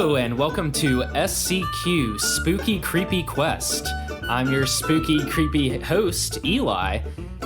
Hello and welcome to SCQ Spooky Creepy Quest. I'm your spooky creepy host, Eli,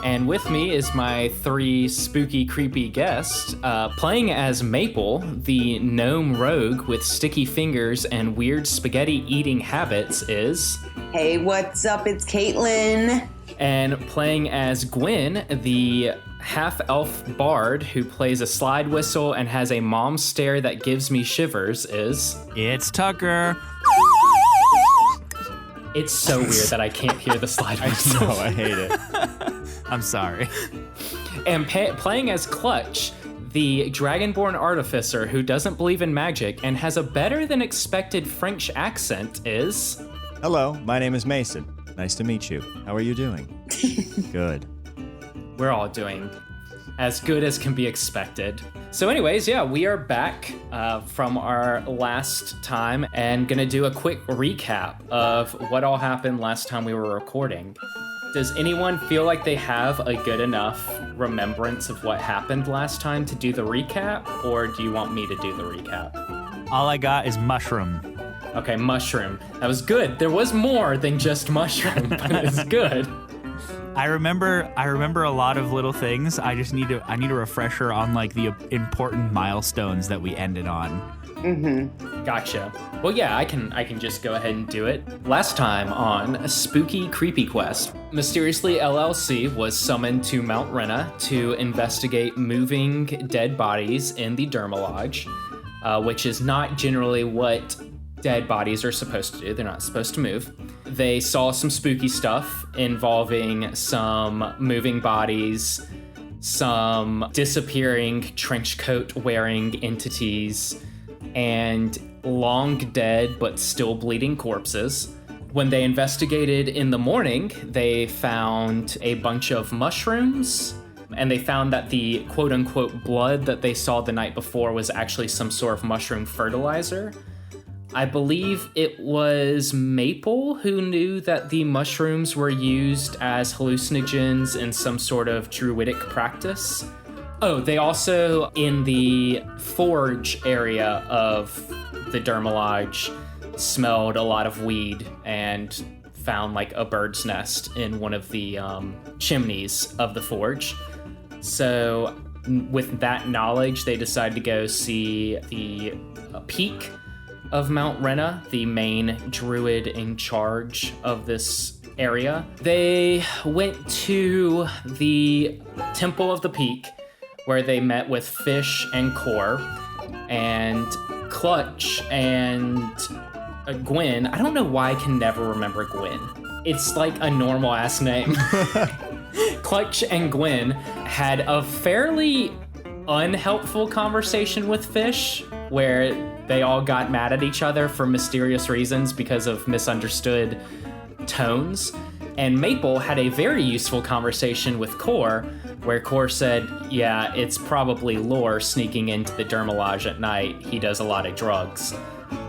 and with me is my three spooky creepy guests. Playing as Maple, the gnome rogue with sticky fingers and weird spaghetti eating habits is... Hey, what's up? It's Caitlin. And playing as Gwen, the half-elf bard who plays a slide whistle and has a mom stare that gives me shivers is... It's Tucker. It's so weird that I can't hear the slide whistle. I hate it. I'm sorry. And playing as Clutch, the dragonborn artificer who doesn't believe in magic and has a better than expected French accent is... Hello, my name is Mason. Nice to meet you. How are you doing? Good. We're all doing as good as can be expected. So anyways, yeah, we are back from our last time and gonna do a quick recap of what all happened last time we were recording. Does anyone feel like they have a good enough remembrance of what happened last time to do the recap, or do you want me to do the recap? All I got is mushroom. Okay, mushroom. That was good. There was more than just mushroom, but it's good. I remember a lot of little things. I need a refresher on like the important milestones that we ended on. Mm-hmm. Gotcha. Well, yeah, I can just go ahead and do it. Last time on Spooky Creepy Quest, Mysteriously LLC was summoned to Mount Rena to investigate moving dead bodies in the Dermalodge, which is not generally what dead bodies are supposed to do. They're not supposed to move. They saw some spooky stuff involving some moving bodies, some disappearing trench coat wearing entities, and long dead but still bleeding corpses. When they investigated in the morning, they found a bunch of mushrooms, and they found that the quote-unquote blood that they saw the night before was actually some sort of mushroom fertilizer. I believe it was Maple who knew that the mushrooms were used as hallucinogens in some sort of druidic practice. Oh, they also, in the forge area of the Dermalodge, smelled a lot of weed and found like a bird's nest in one of the chimneys of the forge. So with that knowledge, they decided to go see the peak of Mount Rena, the main druid in charge of this area. They went to the Temple of the Peak, where they met with Fish and Core, and Clutch and Gwen. I don't know why I can never remember Gwen. It's like a normal ass name. Clutch and Gwen had a fairly unhelpful conversation with Fish, where they all got mad at each other for mysterious reasons because of misunderstood tones. And Maple had a very useful conversation with Core, where Core said, yeah, it's probably Lore sneaking into the Dermalodge at night. He does a lot of drugs.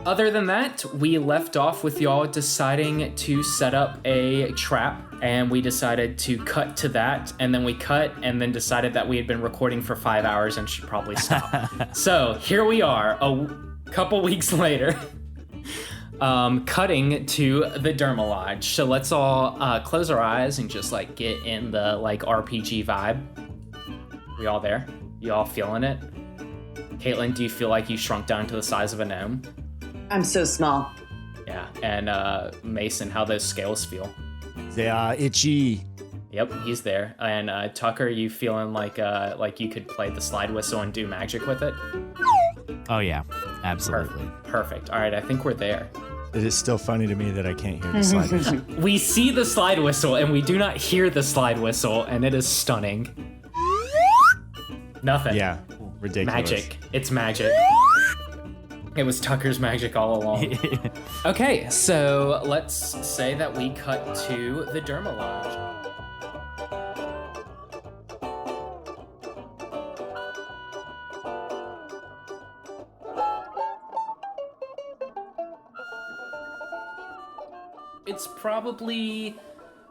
Other than that, we left off with y'all deciding to set up a trap, and we decided to cut to that, and then we cut and then decided that we had been recording for 5 hours and should probably stop. So here we are, a couple weeks later, cutting to the Dermalodge. So let's all close our eyes and just like get in the like RPG vibe. We all there? You all feeling it? Caitlin, do you feel like you shrunk down to the size of a gnome? I'm so small. Yeah, and Mason, how those scales feel? They are itchy. Yep, he's there. And Tucker, you feeling like you could play the slide whistle and do magic with it? Oh yeah, absolutely. Perfect. All right, I think we're there. It is still funny to me that I can't hear the slide whistle. We see the slide whistle and we do not hear the slide whistle, and it is stunning. Nothing. Yeah, ridiculous. Magic. It's magic. It was Tucker's magic all along. Okay, so let's say that we cut to the Dermalodge. It's probably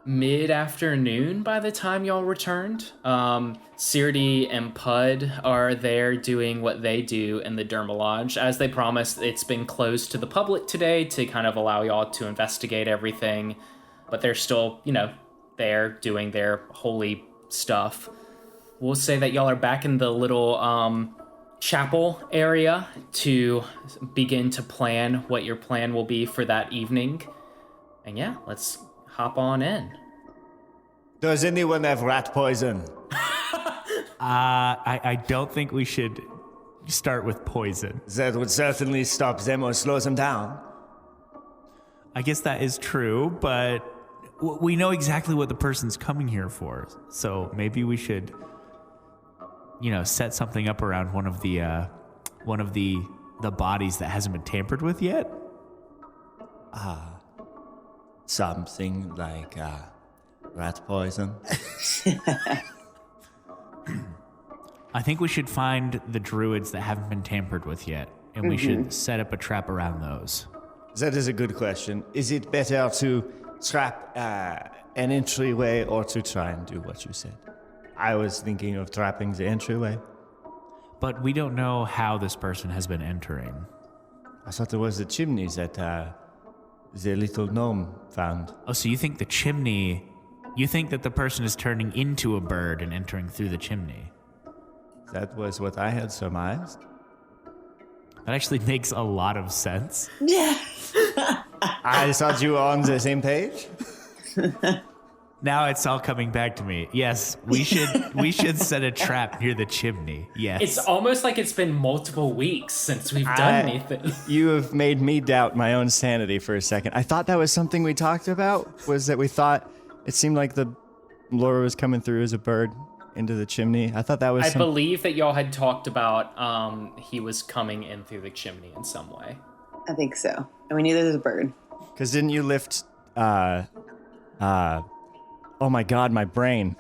mid-afternoon by the time y'all returned. Sirdi and Pud are there doing what they do in the Dermalodge. As they promised, it's been closed to the public today to kind of allow y'all to investigate everything, but they're still, there doing their holy stuff. We'll say that y'all are back in the little chapel area to begin to plan what your plan will be for that evening. And yeah, let's hop on in. Does anyone have rat poison? I don't think we should start with poison. That would certainly stop them or slow them down. I guess that is true, but we know exactly what the person's coming here for. So maybe we should, set something up around one of the bodies that hasn't been tampered with yet. Something like rat poison. I think we should find the druids that haven't been tampered with yet, and we should set up a trap around those. That is a good question. Is it better to trap an entryway or to try and do what you said? I was thinking of trapping the entryway. But we don't know how this person has been entering. I thought there was the chimneys that the little gnome found. Oh, so you think the chimney... You think that the person is turning into a bird and entering through the chimney? That was what I had surmised. That actually makes a lot of sense. Yeah. I thought you were on the same page. Now it's all coming back to me. Yes, we should set a trap near the chimney. Yes. It's almost like it's been multiple weeks since we've done anything. You have made me doubt my own sanity for a second. I thought that was something we talked about, was that we thought it seemed like the Laura was coming through as a bird into the chimney. I thought that was I believe that y'all had talked about he was coming in through the chimney in some way. I think so. And we knew there was a bird. Because didn't you lift... oh my god, my brain.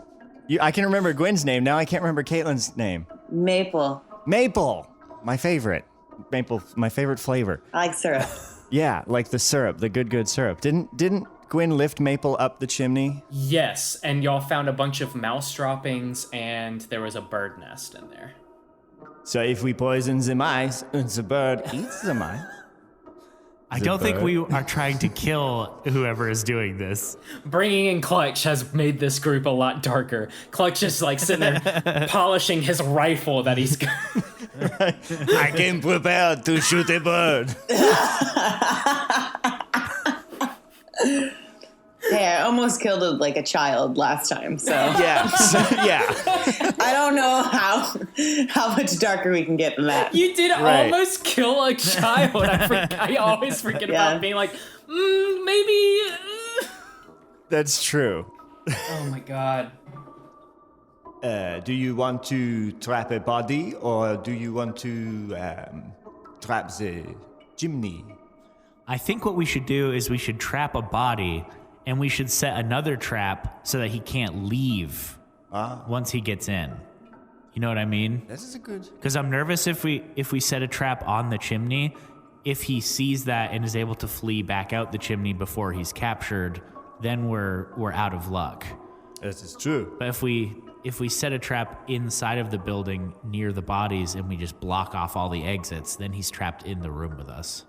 I can remember Gwen's name. Now I can't remember Caitlin's name. Maple. Maple! My favorite. Maple, my favorite flavor. I like syrup. Yeah, like the syrup, the good syrup. Didn't Gwen lift Maple up the chimney? Yes, and y'all found a bunch of mouse droppings, and there was a bird nest in there. So if we poison the mice, and the bird eats the mice... I don't think we are trying to kill whoever is doing this. Bringing in Clutch has made this group a lot darker. Clutch is like sitting there polishing his rifle that he's got. I came prepared to shoot a bird. Hey, I almost killed a child last time, so yeah. I don't know how much darker we can get than that. You did almost kill a child. I always forget about being like, maybe. That's true. Oh my god. Do you want to trap a body, or do you want to trap the chimney? I think what we should do is we should trap a body, and we should set another trap so that he can't leave once he gets in. You know what I mean? This is a good... Because I'm nervous if we set a trap on the chimney, if he sees that and is able to flee back out the chimney before he's captured, then we're out of luck. This is true. But if we set a trap inside of the building near the bodies and we just block off all the exits, then he's trapped in the room with us.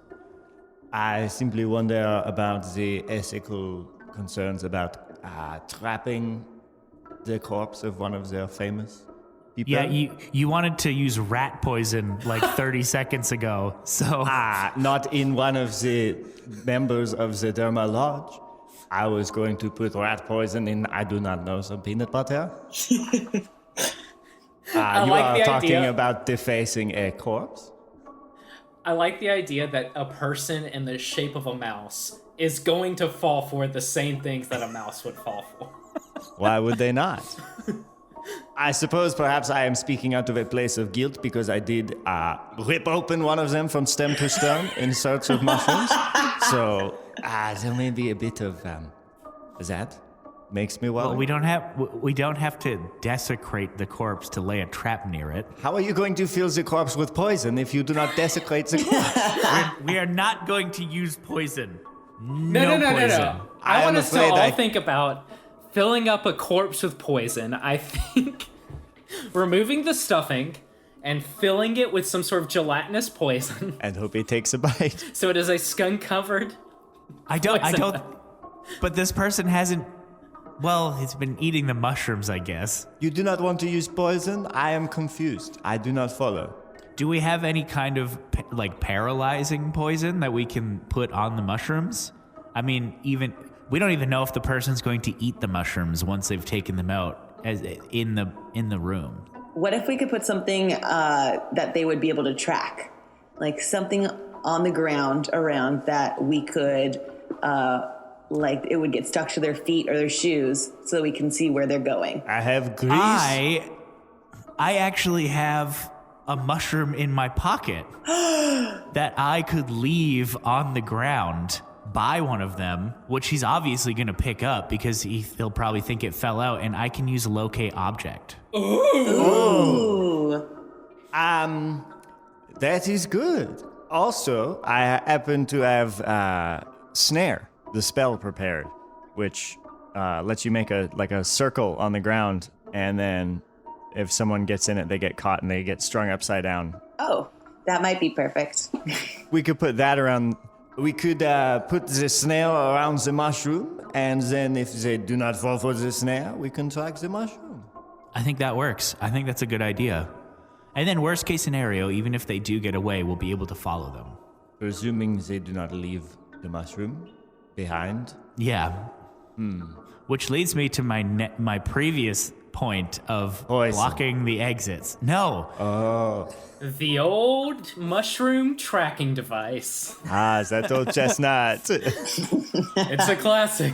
I simply wonder about the ethical concerns about trapping the corpse of one of their famous people. Yeah, you wanted to use rat poison like 30 seconds ago, so... not in one of the members of the Derma Lodge. I was going to put rat poison in, I do not know, some peanut butter. You are talking about defacing a corpse? I like the idea that a person in the shape of a mouse is going to fall for the same things that a mouse would fall for. Why would they not? I suppose perhaps I am speaking out of a place of guilt because I did rip open one of them from stem to stern in search of mushrooms. So there may be a bit of that. Makes me worry. Well, we don't have to desecrate the corpse to lay a trap near it. How are you going to fill the corpse with poison if you do not desecrate the corpse? We are not going to use poison. No. I want us to all think about filling up a corpse with poison, I think removing the stuffing and filling it with some sort of gelatinous poison. And hope he takes a bite. So it is a skunk-covered I don't, poison. but this person hasn't, well, he's been eating the mushrooms, I guess. You do not want to use poison? I am confused. I do not follow. Do we have any kind of, like, paralyzing poison that we can put on the mushrooms? I mean, we don't even know if the person's going to eat the mushrooms once they've taken them out in the room. What if we could put something that they would be able to track? Like something on the ground around that we could, like it would get stuck to their feet or their shoes so that we can see where they're going. I have grease. I actually have a mushroom in my pocket that I could leave on the ground by one of them, which he's obviously going to pick up because he'll probably think it fell out, and I can use a locate object. Ooh. That is good. Also, I happen to have Snare, the spell prepared, which lets you make a circle on the ground, and then if someone gets in it, they get caught and they get strung upside down. Oh, that might be perfect. We could put that around. We could put the snare around the mushroom, and then if they do not fall for the snare, we can track the mushroom. I think that works. I think that's a good idea. And then worst case scenario, even if they do get away, we'll be able to follow them. Presuming they do not leave the mushroom behind. Yeah. Which leads me to my previous point of Poison. blocking the exits. No. Oh. The old mushroom tracking device. Is that old chestnut? It's a classic.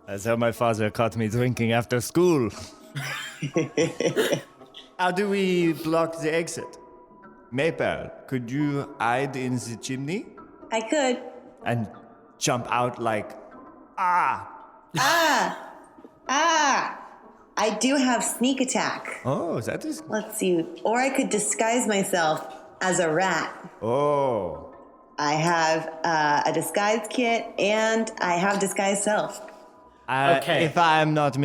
That's how my father caught me drinking after school. How do we block the exit? Maple, could you hide in the chimney I could. and jump out like, I do have sneak attack. Oh, that is... Let's see. Or I could disguise myself as a rat. Oh. I have a disguise kit and I have disguise self. Okay. If I'm not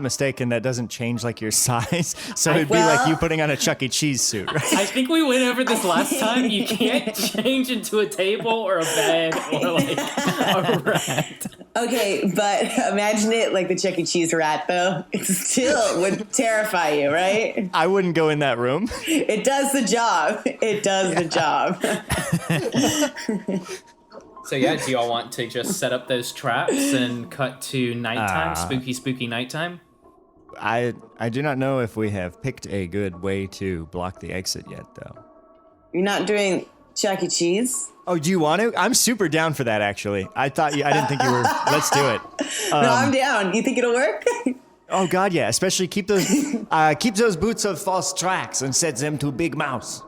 mistaken, that doesn't change like your size. So it'd be Well- like you putting on a Chuck E. Cheese suit, right? I think we went over this last time. You can't change into a table or a bed or like a rat. Okay, but imagine it like the Chuck E. Cheese rat, though. It still would terrify you, right? I wouldn't go in that room. It does the job. It does the job. So yeah, do y'all want to just set up those traps and cut to nighttime, spooky nighttime? I do not know if we have picked a good way to block the exit yet, though. You're not doing Chuck E. Cheese? Oh, do you want to? I'm super down for that, actually. I didn't think you were. Let's do it. No, I'm down. You think it'll work? Oh God, yeah. Especially keep those boots of false tracks and set them to Big Mouse.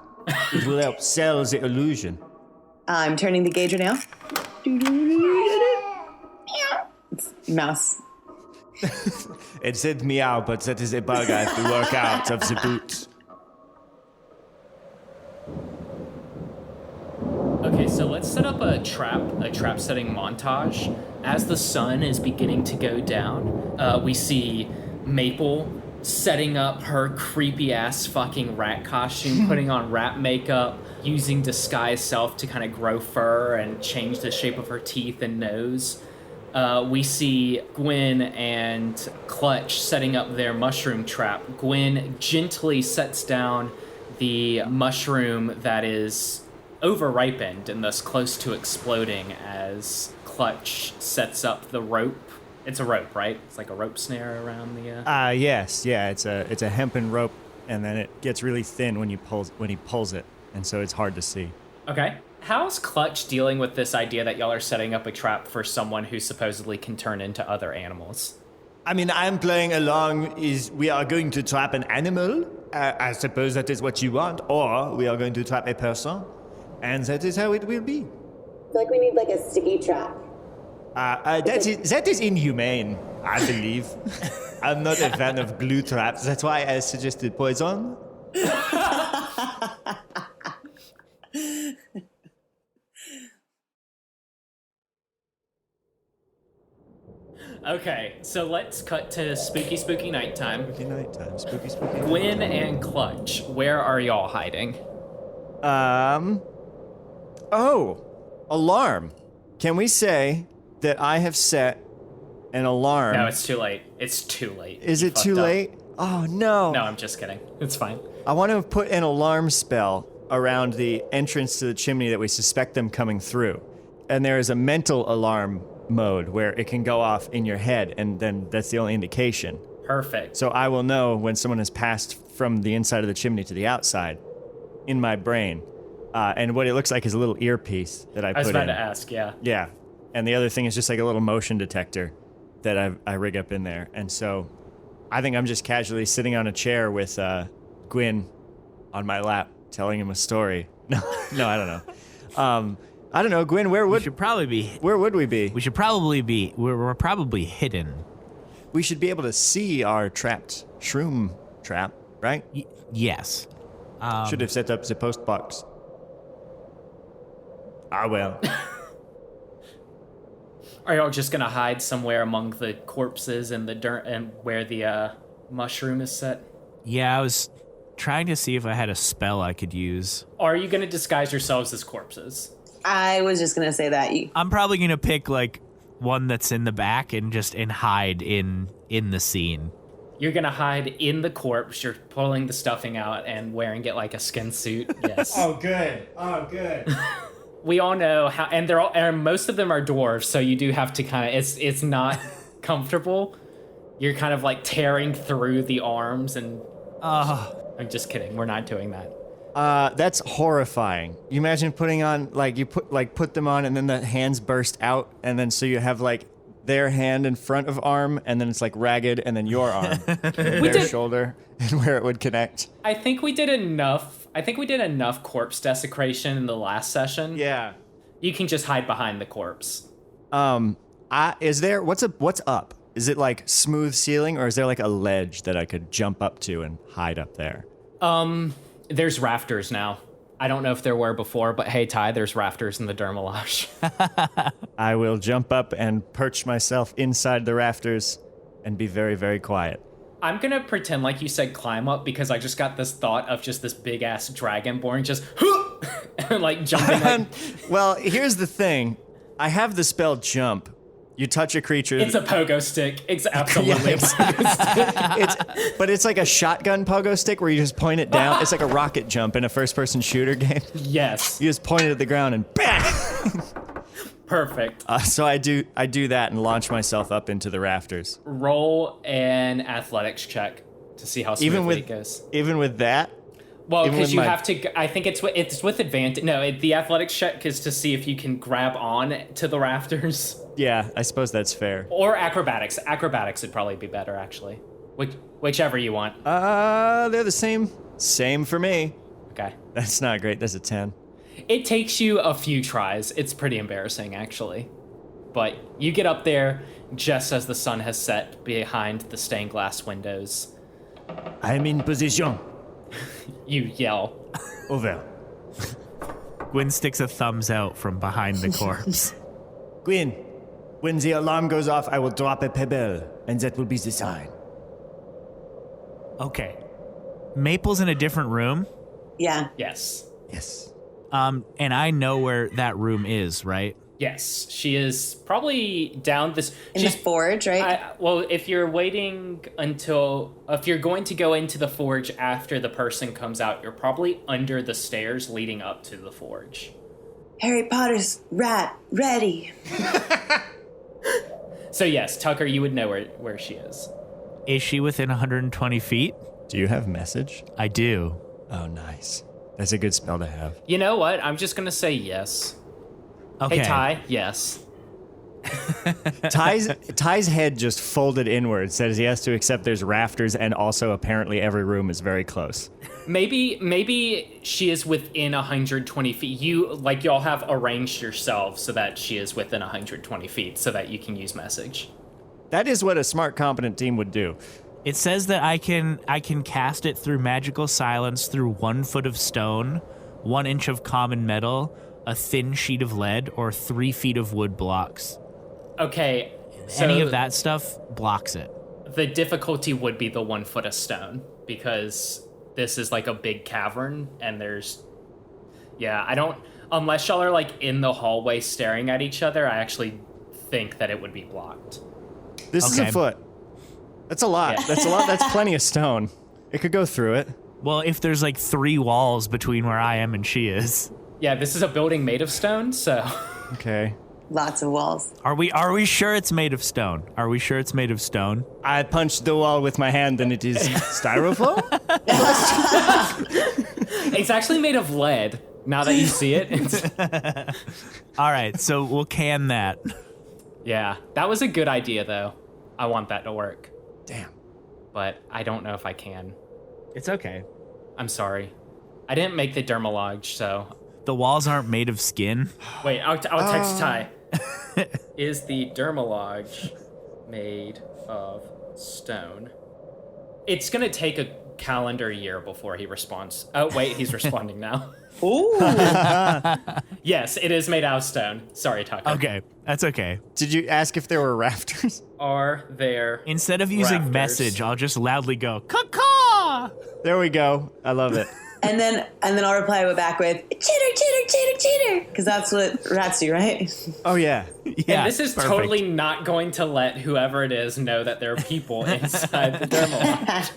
It will help sell the illusion. I'm turning the gauger now. It's mouse. It said meow, but that is a bug I have to work out of the boots. Okay, so let's set up a trap setting montage. As the sun is beginning to go down, we see Maple setting up her creepy ass fucking rat costume, putting on rat makeup, using disguise self to kind of grow fur and change the shape of her teeth and nose. We see Gwen and Clutch setting up their mushroom trap. Gwen gently sets down the mushroom that is over-ripened and thus close to exploding as Clutch sets up the rope. It's a rope, right? It's like a rope snare around the... Yes, yeah. It's a hempen rope, and then it gets really thin when he pulls it, and so it's hard to see. Okay. How's Clutch dealing with this idea that y'all are setting up a trap for someone who supposedly can turn into other animals? I mean, I'm playing along. We are going to trap an animal. I suppose that is what you want, or we are going to trap a person, and that is how it will be. I feel like we need like a sticky trap. That is inhumane, I believe. I'm not a fan of glue traps. That's why I suggested poison. Okay, so let's cut to spooky nighttime. Spooky nighttime. Spooky. Gwen and Clutch, where are y'all hiding? Oh, alarm. Can we say that I have set an alarm? No, it's too late. It's too late. Is You it too fucked up. late? Oh, no. No, I'm just kidding. It's fine. I want to put an alarm spell around the entrance to the chimney that we suspect them coming through. And there is a mental alarm mode where it can go off in your head, and then that's the only indication. Perfect. So I will know when someone has passed from the inside of the chimney to the outside in my brain. And what it looks like is a little earpiece that I put in. I was about to ask, yeah. Yeah. And the other thing is just like a little motion detector that I rig up in there. And so I think I'm just casually sitting on a chair with Gwyn on my lap telling him a story. No, I don't know. I don't know, Gwyn, where would we be? We're probably hidden. We should be able to see our trapped shroom trap, right? Yes. Should have set up the post box. Well. Are y'all just gonna hide somewhere among the corpses and the dirt and where the mushroom is set? Yeah, I was trying to see if I had a spell I could use. Or are you gonna disguise yourselves as corpses? I was just gonna say that. I'm probably gonna pick like one that's in the back and hide in the scene. You're gonna hide in the corpse. You're pulling the stuffing out and wearing it like a skin suit. Yes. Oh, good. We all know how, and most of them are dwarves, so you do have to kind of. It's not comfortable. You're kind of like tearing through the arms, and I'm just kidding. We're not doing that. That's horrifying. You imagine putting on you put them on and then the hands burst out, and then so you have like their hand in front of arm, and then it's like ragged, and then your arm, their shoulder, and where it would connect. I think we did enough corpse desecration in the last session. Yeah. You can just hide behind the corpse. Is there what's up? Is it like smooth ceiling, or is there like a ledge that I could jump up to and hide up there? There's rafters now. I don't know if there were before, but hey, Ty, there's rafters in the Dermalage. I will jump up and perch myself inside the rafters and be very, very quiet. I'm gonna pretend like you said climb up because I just got this thought of just this big ass dragonborn just and like jumping. Like, well, here's the thing. I have the spell jump. You touch a creature. It's a pogo stick. It's absolutely a pogo stick. But it's like a shotgun pogo stick where you just point it down. It's like a rocket jump in a first-person shooter game. Yes. You just point it at the ground and bang! Perfect. So I do that and launch myself up into the rafters. Roll an athletics check to see how smoothly it goes. Even with that? Well, because you have to. I think it's with advantage. No, the athletics check is to see if you can grab on to the rafters. Yeah, I suppose that's fair. Or acrobatics. Acrobatics would probably be better, actually. Whichever you want. They're the same. Same for me. Okay. That's not great. That's a 10. It takes you a few tries. It's pretty embarrassing, actually. But you get up there just as the sun has set behind the stained glass windows. I'm in position. You yell. Over. Gwyn sticks a thumbs out from behind the corpse. Gwyn, when the alarm goes off, I will drop a pebble, and that will be the sign. Okay. Maple's in a different room? Yeah. Yes. Yes. And I know where that room is, right? Yes, she is probably down this... In the forge, right? If you're going to go into the forge after the person comes out, you're probably under the stairs leading up to the forge. Harry Potter's rat ready. So yes, Tucker, you would know where she is. Is she within 120 feet? Do you have message? I do. Oh, nice. That's a good spell to have. You know what? I'm just going to say yes. Okay. Hey, Ty, yes. Ty's head just folded inward, says he has to accept there's rafters, and also apparently every room is very close. Maybe she is within 120 feet. Y'all have arranged yourselves so that she is within 120 feet so that you can use message. That is what a smart, competent team would do. It says that I can cast it through magical silence through 1 foot of stone, 1 inch of common metal, a thin sheet of lead, or 3 feet of wood blocks. Okay, Any of that stuff blocks it. The difficulty would be the 1 foot of stone, because this is like a big cavern, and there's... Yeah, I don't... Unless y'all are like in the hallway staring at each other, I actually think that it would be blocked. This is a foot. That's a lot. That's a lot. That's plenty of stone. It could go through it. Well, if there's like 3 walls between where I am and she is. Yeah, this is a building made of stone, so... Okay. Lots of walls. Are we sure it's made of stone? Are we sure it's made of stone? I punched the wall with my hand and it is styrofoam? It's actually made of lead. Now that you see it, it's... All right, so we'll can that. Yeah, that was a good idea, though. I want that to work. Damn. But I don't know if I can. It's okay. I'm sorry. I didn't make the dermalage, so... The walls aren't made of skin. Wait, I'll text Ty. Is the dermalage made of stone? It's gonna take a calendar year before he responds. Oh, wait, he's responding now. Ooh. Yes, it is made out of stone. Sorry, Tucker. Okay, that's okay. Did you ask if there were rafters? Are there... Instead of using rafters? message, I'll just loudly go, caw. There we go. I love it. And then I'll reply back with chitter, chitter, chitter, chitter, because that's what rats do, right? Oh, yeah. Yeah, And this is perfect. totally not going to let whoever it is know that there are people inside the dermalage.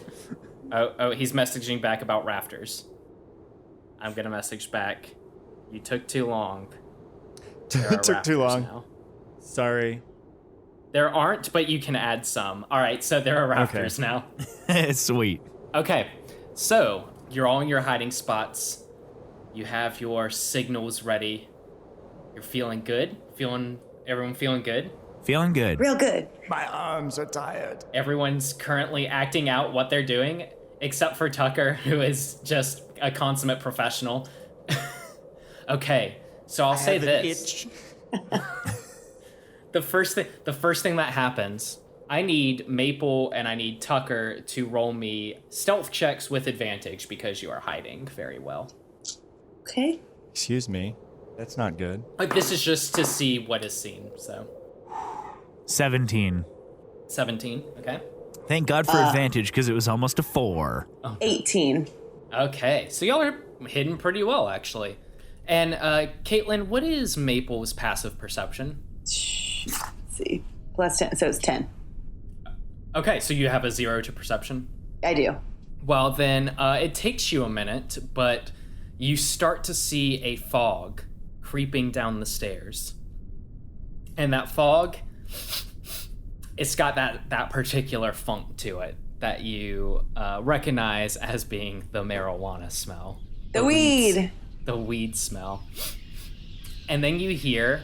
Oh, he's messaging back about rafters. I'm gonna message back. You took too long. There are It took too rafters long. now. Sorry. There aren't, but you can add some. All right, so there are rafters now. Sweet. Okay, so you're all in your hiding spots. You have your signals ready. You're feeling good? Everyone feeling good? Feeling good. Real good. My arms are tired. Everyone's currently acting out what they're doing, except for Tucker, who is just a consummate professional. Okay, so I'll say this. The first thing that happens, I need Maple and I need Tucker to roll me stealth checks with advantage because you are hiding very well. Okay. Excuse me. That's not good. Like, this is just to see what is seen, so. 17. 17, okay. Thank God for advantage, because it was almost a 4. 18. Okay, so y'all are hidden pretty well, actually. And, Caitlin, what is Maple's passive perception? Let's see. Plus 10, so it's 10. Okay, so you have a 0 to perception? I do. Well, then, it takes you a minute, but you start to see a fog creeping down the stairs. And that fog, it's got that particular funk to it that you recognize as being the marijuana smell. The weed. The weed smell. And then you hear,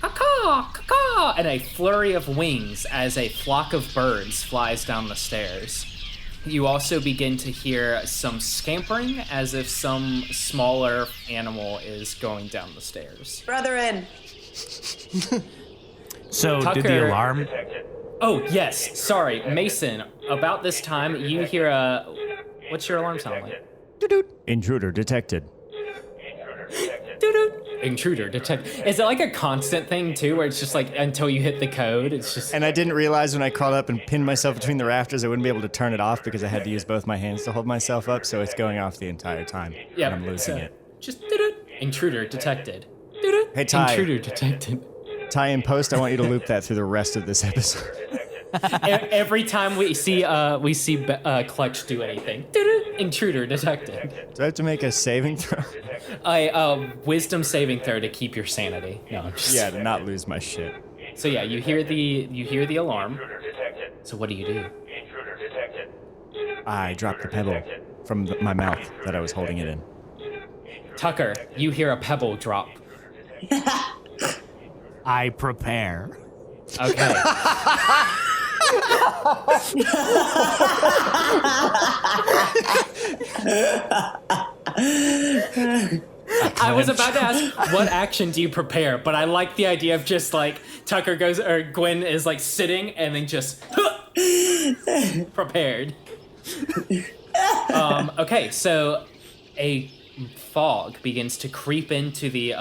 caw-caw, caw-caw, and a flurry of wings as a flock of birds flies down the stairs. You also begin to hear some scampering as if some smaller animal is going down the stairs. Brethren. So, Tucker- did the alarm... Oh, yes, sorry. Mason, about this time, you hear a... What's your alarm sound like? Intruder detected. Doo-doo. Intruder detect. Is it like a constant thing too, where it's just like until you hit the code, it's just... And I didn't realize when I crawled up and pinned myself between the rafters, I wouldn't be able to turn it off because I had to use both my hands to hold myself up, so it's going off the entire time. Yeah, And I'm losing so it. Just doo-doo. Intruder detected. Doo-doo. Hey, Ty. Intruder detected. Ty, in post, I want you to loop that through the rest of this episode. Every time we see Clutch do anything, doo-doo. Intruder detected. Do I have to make a saving throw? A wisdom saving throw to keep your sanity. No, I'm just... Yeah, to not lose my shit. So yeah, you hear the alarm. So what do you do? I dropped the pebble from my mouth that I was holding it in. Tucker, you hear a pebble drop. I prepare. Okay. I was about to ask, what action do you prepare? But I like the idea of just like Tucker goes, or Gwen is like sitting and then just prepared. Okay, so a fog begins to creep into the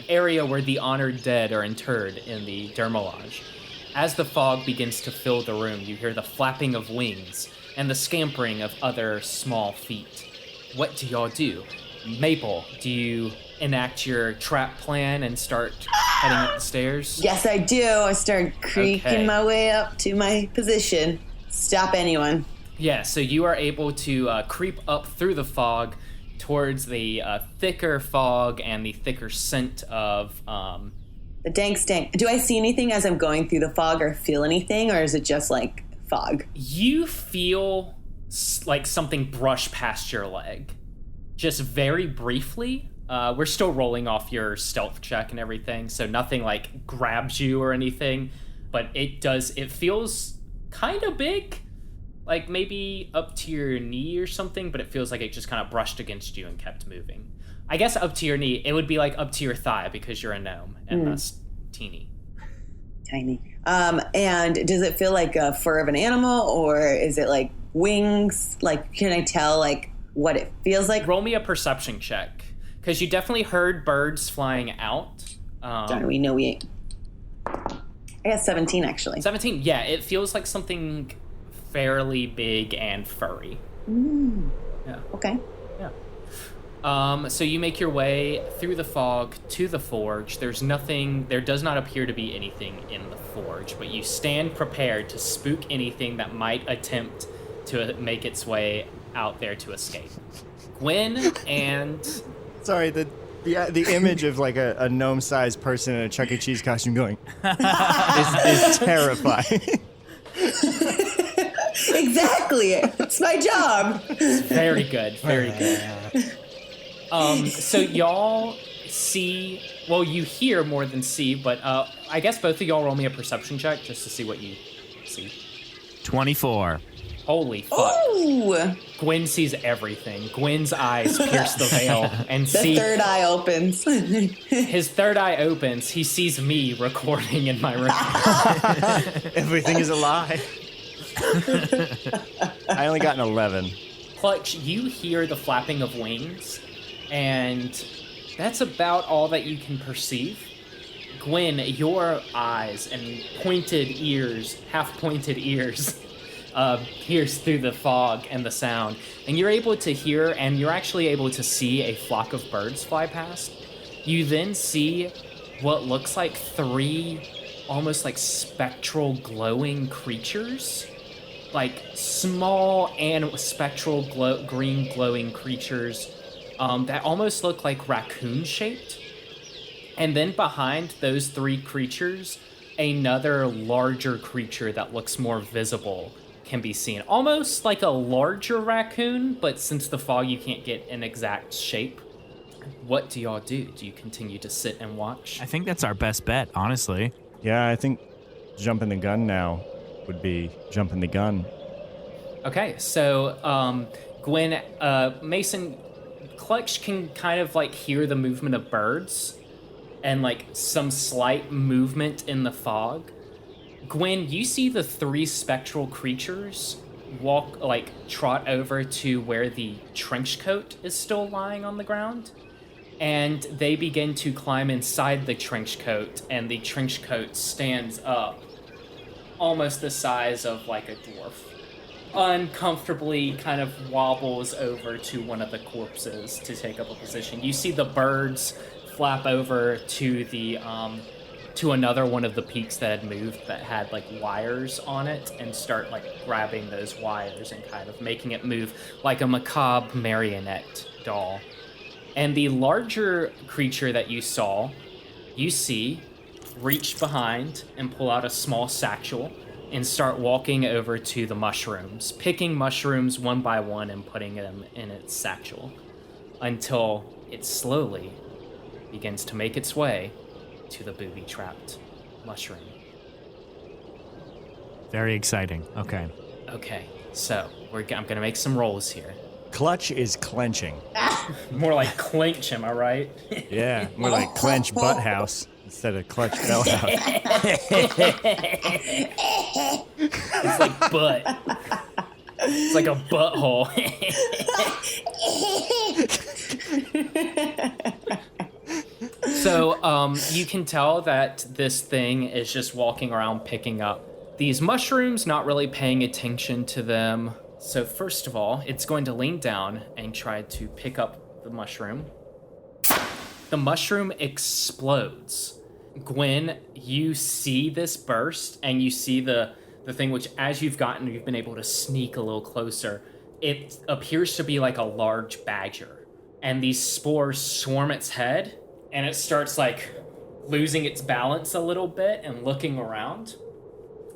area where the honored dead are interred in the dermalage. As the fog begins to fill the room, you hear the flapping of wings and the scampering of other small feet. What do y'all do? Maple, do you enact your trap plan and start heading up the stairs? Yes, I do. I start creaking my way up to my position. Stop anyone. Yeah, so you are able to creep up through the fog towards the thicker fog and the thicker scent of... The dank stank. Do I see anything as I'm going through the fog or feel anything, or is it just like fog? You feel like something brush past your leg. Just very briefly. We're still rolling off your stealth check and everything, so nothing like grabs you or anything, but it feels kind of big, like maybe up to your knee or something, but it feels like it just kind of brushed against you and kept moving. I guess up to your knee, it would be like up to your thigh because you're a gnome and thus teeny. Tiny. And does it feel like a fur of an animal, or is it like wings? Like, can I tell like what it feels like? Roll me a perception check, because you definitely heard birds flying out. Darn, we know we ain't. I got 17 actually. 17, yeah, it feels like something fairly big and furry. Yeah. Okay. Yeah. So you make your way through the fog to the forge. There does not appear to be anything in the forge, but you stand prepared to spook anything that might attempt to make its way out there to escape. Gwen and... Sorry, the image of like a gnome-sized person in a Chuck E. Cheese costume going is terrifying. Exactly. It's my job. Very good. Very good. So y'all see, well, you hear more than see, but I guess both of y'all roll me a perception check just to see what you see. 24. Holy fuck. Ooh. Gwen sees everything. Gwen's eyes pierce the veil and The third eye opens. His third eye opens. He sees me recording in my room. Everything is a lie. I only got an 11. Clutch, you hear the flapping of wings, and that's about all that you can perceive. Gwen, your eyes and half-pointed ears, pierce through the fog and the sound, and you're able to hear, and you're actually able to see a flock of birds fly past. You then see what looks like 3 almost like spectral glowing creatures, like small and spectral green glowing creatures that almost look like raccoon shaped. And then behind those 3 creatures, another larger creature that looks more visible can be seen. Almost like a larger raccoon, but since the fog, you can't get an exact shape. What do y'all do? Do you continue to sit and watch? I think that's our best bet, honestly. Yeah, I think jumping the gun now would be jumping the gun. Okay, so Gwen, Mason, Clutch can kind of like hear the movement of birds and like some slight movement in the fog. Gwen, you see the 3 spectral creatures trot over to where the trench coat is still lying on the ground, and they begin to climb inside the trench coat, and the trench coat stands up almost the size of like a dwarf. Uncomfortably kind of wobbles over to one of the corpses to take up a position. You see the birds flap over to the to another one of the peaks that had moved that had like wires on it, and start like grabbing those wires and kind of making it move like a macabre marionette doll. And the larger creature that you see reach behind and pull out a small satchel and start walking over to the mushrooms, picking mushrooms one by one and putting them in its satchel until it slowly begins to make its way to the booby-trapped mushroom. Very exciting. Okay. Okay, so I'm gonna make some rolls here. Clutch is clenching. More like clench, am I right? Yeah, more like clench butt house instead of clutch bell house. It's like butt. It's like a butthole. So you can tell that this thing is just walking around picking up these mushrooms, not really paying attention to them. So first of all, it's going to lean down and try to pick up the mushroom. The mushroom explodes. Gwen, you see this burst, and you see the thing which, as you've been able to sneak a little closer, it appears to be like a large badger. And these spores swarm its head, and it starts like losing its balance a little bit and looking around.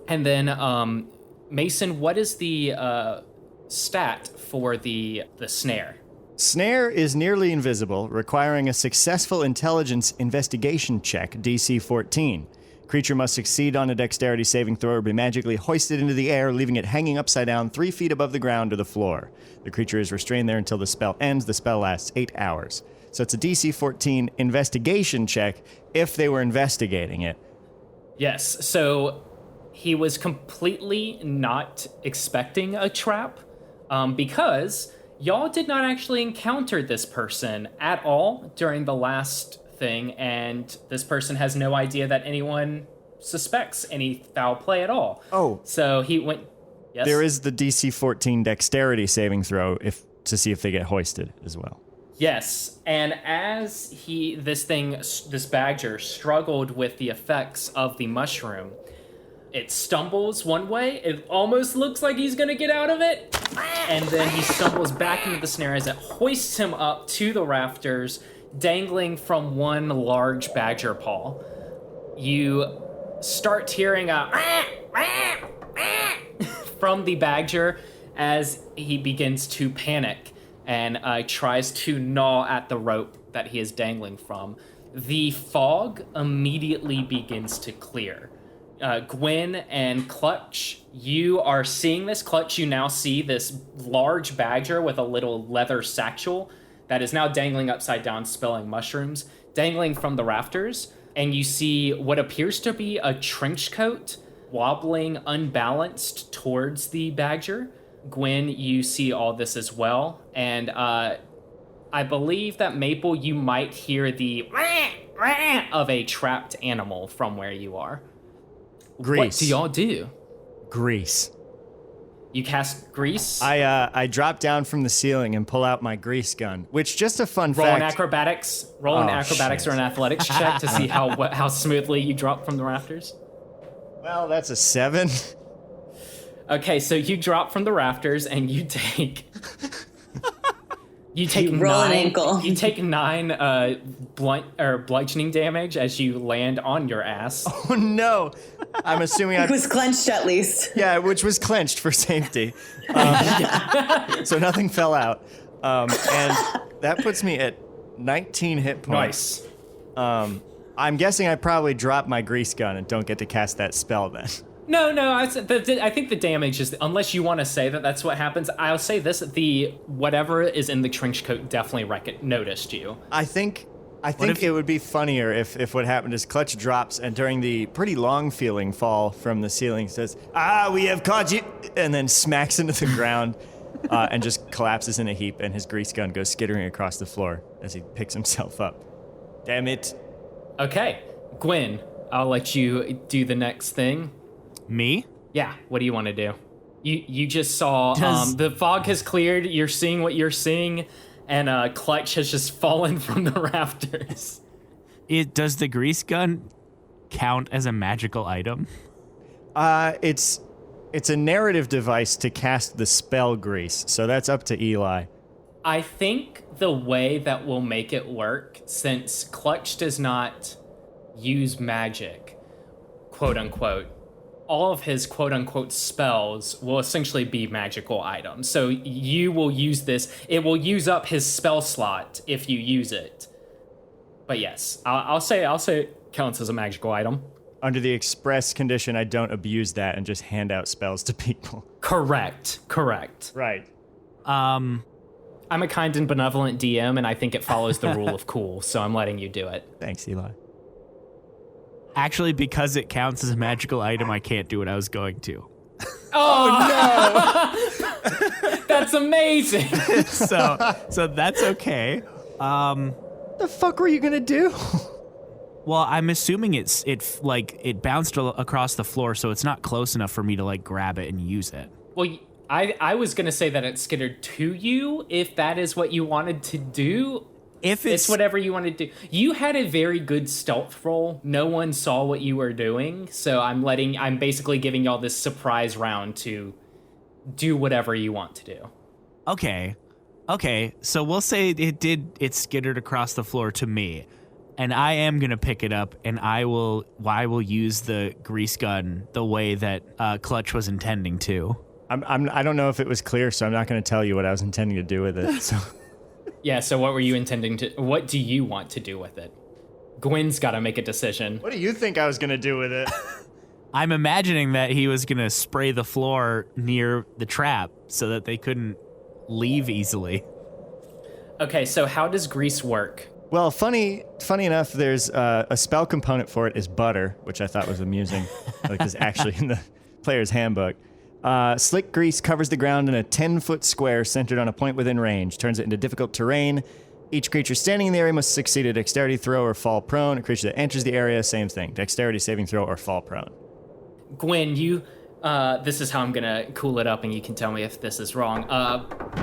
And then, Mason, what is the stat for the snare? Snare is nearly invisible, requiring a successful intelligence investigation check, DC 14. Creature must succeed on a dexterity saving throw or be magically hoisted into the air, leaving it hanging upside down 3 feet above the ground or the floor. The creature is restrained there until the spell ends. The spell lasts 8 hours. So it's a DC 14 investigation check if they were investigating it. Yes, so he was completely not expecting a trap because y'all did not actually encounter this person at all during the last thing, and this person has no idea that anyone suspects any foul play at all. Oh. So he went... Yes? There is the DC 14 dexterity saving throw to see if they get hoisted as well. Yes, and as this badger struggled with the effects of the mushroom, it stumbles one way. It almost looks like he's gonna get out of it, and then he stumbles back into the snare as it hoists him up to the rafters, dangling from one large badger paw. You start hearing a from the badger as he begins to panic and tries to gnaw at the rope that he is dangling from. The fog immediately begins to clear. Gwen and Clutch, you are seeing this. Clutch, you now see this large badger with a little leather satchel that is now dangling upside down, spilling mushrooms, dangling from the rafters. And you see what appears to be a trench coat wobbling unbalanced towards the badger. Gwen, you see all this as well. And I believe that Maple, you might hear the of a trapped animal from where you are. Grease. What do y'all do? Grease. You cast grease? I drop down from the ceiling and pull out my grease gun, which, just a fun Roll fact... an acrobatics. Roll an acrobatics shit. or an athletics check to see how smoothly you drop from the rafters. Well, that's a 7. Okay, so you drop from the rafters and you take... You take roll an 9. ankle. You take 9 bludgeoning damage as you land on your ass. Oh, no. I'm assuming It was clenched at least. Yeah, which was clenched for safety. So nothing fell out. And that puts me at 19 hit points. Nice. I'm guessing I probably drop my grease gun and don't get to cast that spell then. No, I think the damage is, unless you want to say that that's what happens, I'll say this, whatever is in the trench coat definitely noticed you. I think it would be funnier if what happened is Clutch drops and during the pretty long feeling fall from the ceiling says, we have caught you, and then smacks into the ground and just collapses in a heap, and his grease gun goes skittering across the floor as he picks himself up. Damn it. Okay, Gwen, I'll let you do the next thing. Me? Yeah, what do you want to do? You just saw Does- the fog has cleared, you're seeing what you're seeing, and Clutch has just fallen from the rafters. Does the grease gun count as a magical item? It's a narrative device to cast the spell grease, so that's up to Eli. I think the way that will make it work, since Clutch does not use magic, quote unquote, all of his quote-unquote spells will essentially be magical items. So you will use this. It will use up his spell slot if you use it. But yes, I'll say it counts as a magical item. Under the express condition, I don't abuse that and just hand out spells to people. Correct. Right. I'm a kind and benevolent DM, and I think it follows the rule of cool, so I'm letting you do it. Thanks, Eli. Actually, because it counts as a magical item, I can't do what I was going to. Oh no! That's amazing. So that's okay. The fuck were you gonna do? Well, I'm assuming it bounced across the floor, so it's not close enough for me to like grab it and use it. Well, I was gonna say that it skittered to you if that is what you wanted to do. If it's whatever you want to do. You had a very good stealth roll. No one saw what you were doing, so I'm basically giving y'all this surprise round to do whatever you want to do. Okay, so we'll say it skittered across the floor to me, and I am gonna pick it up, and I will use the grease gun the way that Clutch was intending to. I don't know if it was clear, so I'm not going to tell you what I was intending to do with it. So. Yeah, so what were you intending to... What do you want to do with it? Gwen's got to make a decision. What do you think I was going to do with it? I'm imagining that he was going to spray the floor near the trap so that they couldn't leave easily. Okay, so how does grease work? Well, funny enough, there's a spell component for it is butter, which I thought was amusing. Like, it's actually in the player's handbook. Slick grease covers the ground in a 10-foot square centered on a point within range, turns it into difficult terrain. Each creature standing in the area must succeed a dexterity throw or fall prone. A creature that enters the area, same thing. Dexterity saving throw or fall prone. Gwen, this is how I'm gonna cool it up and you can tell me if this is wrong.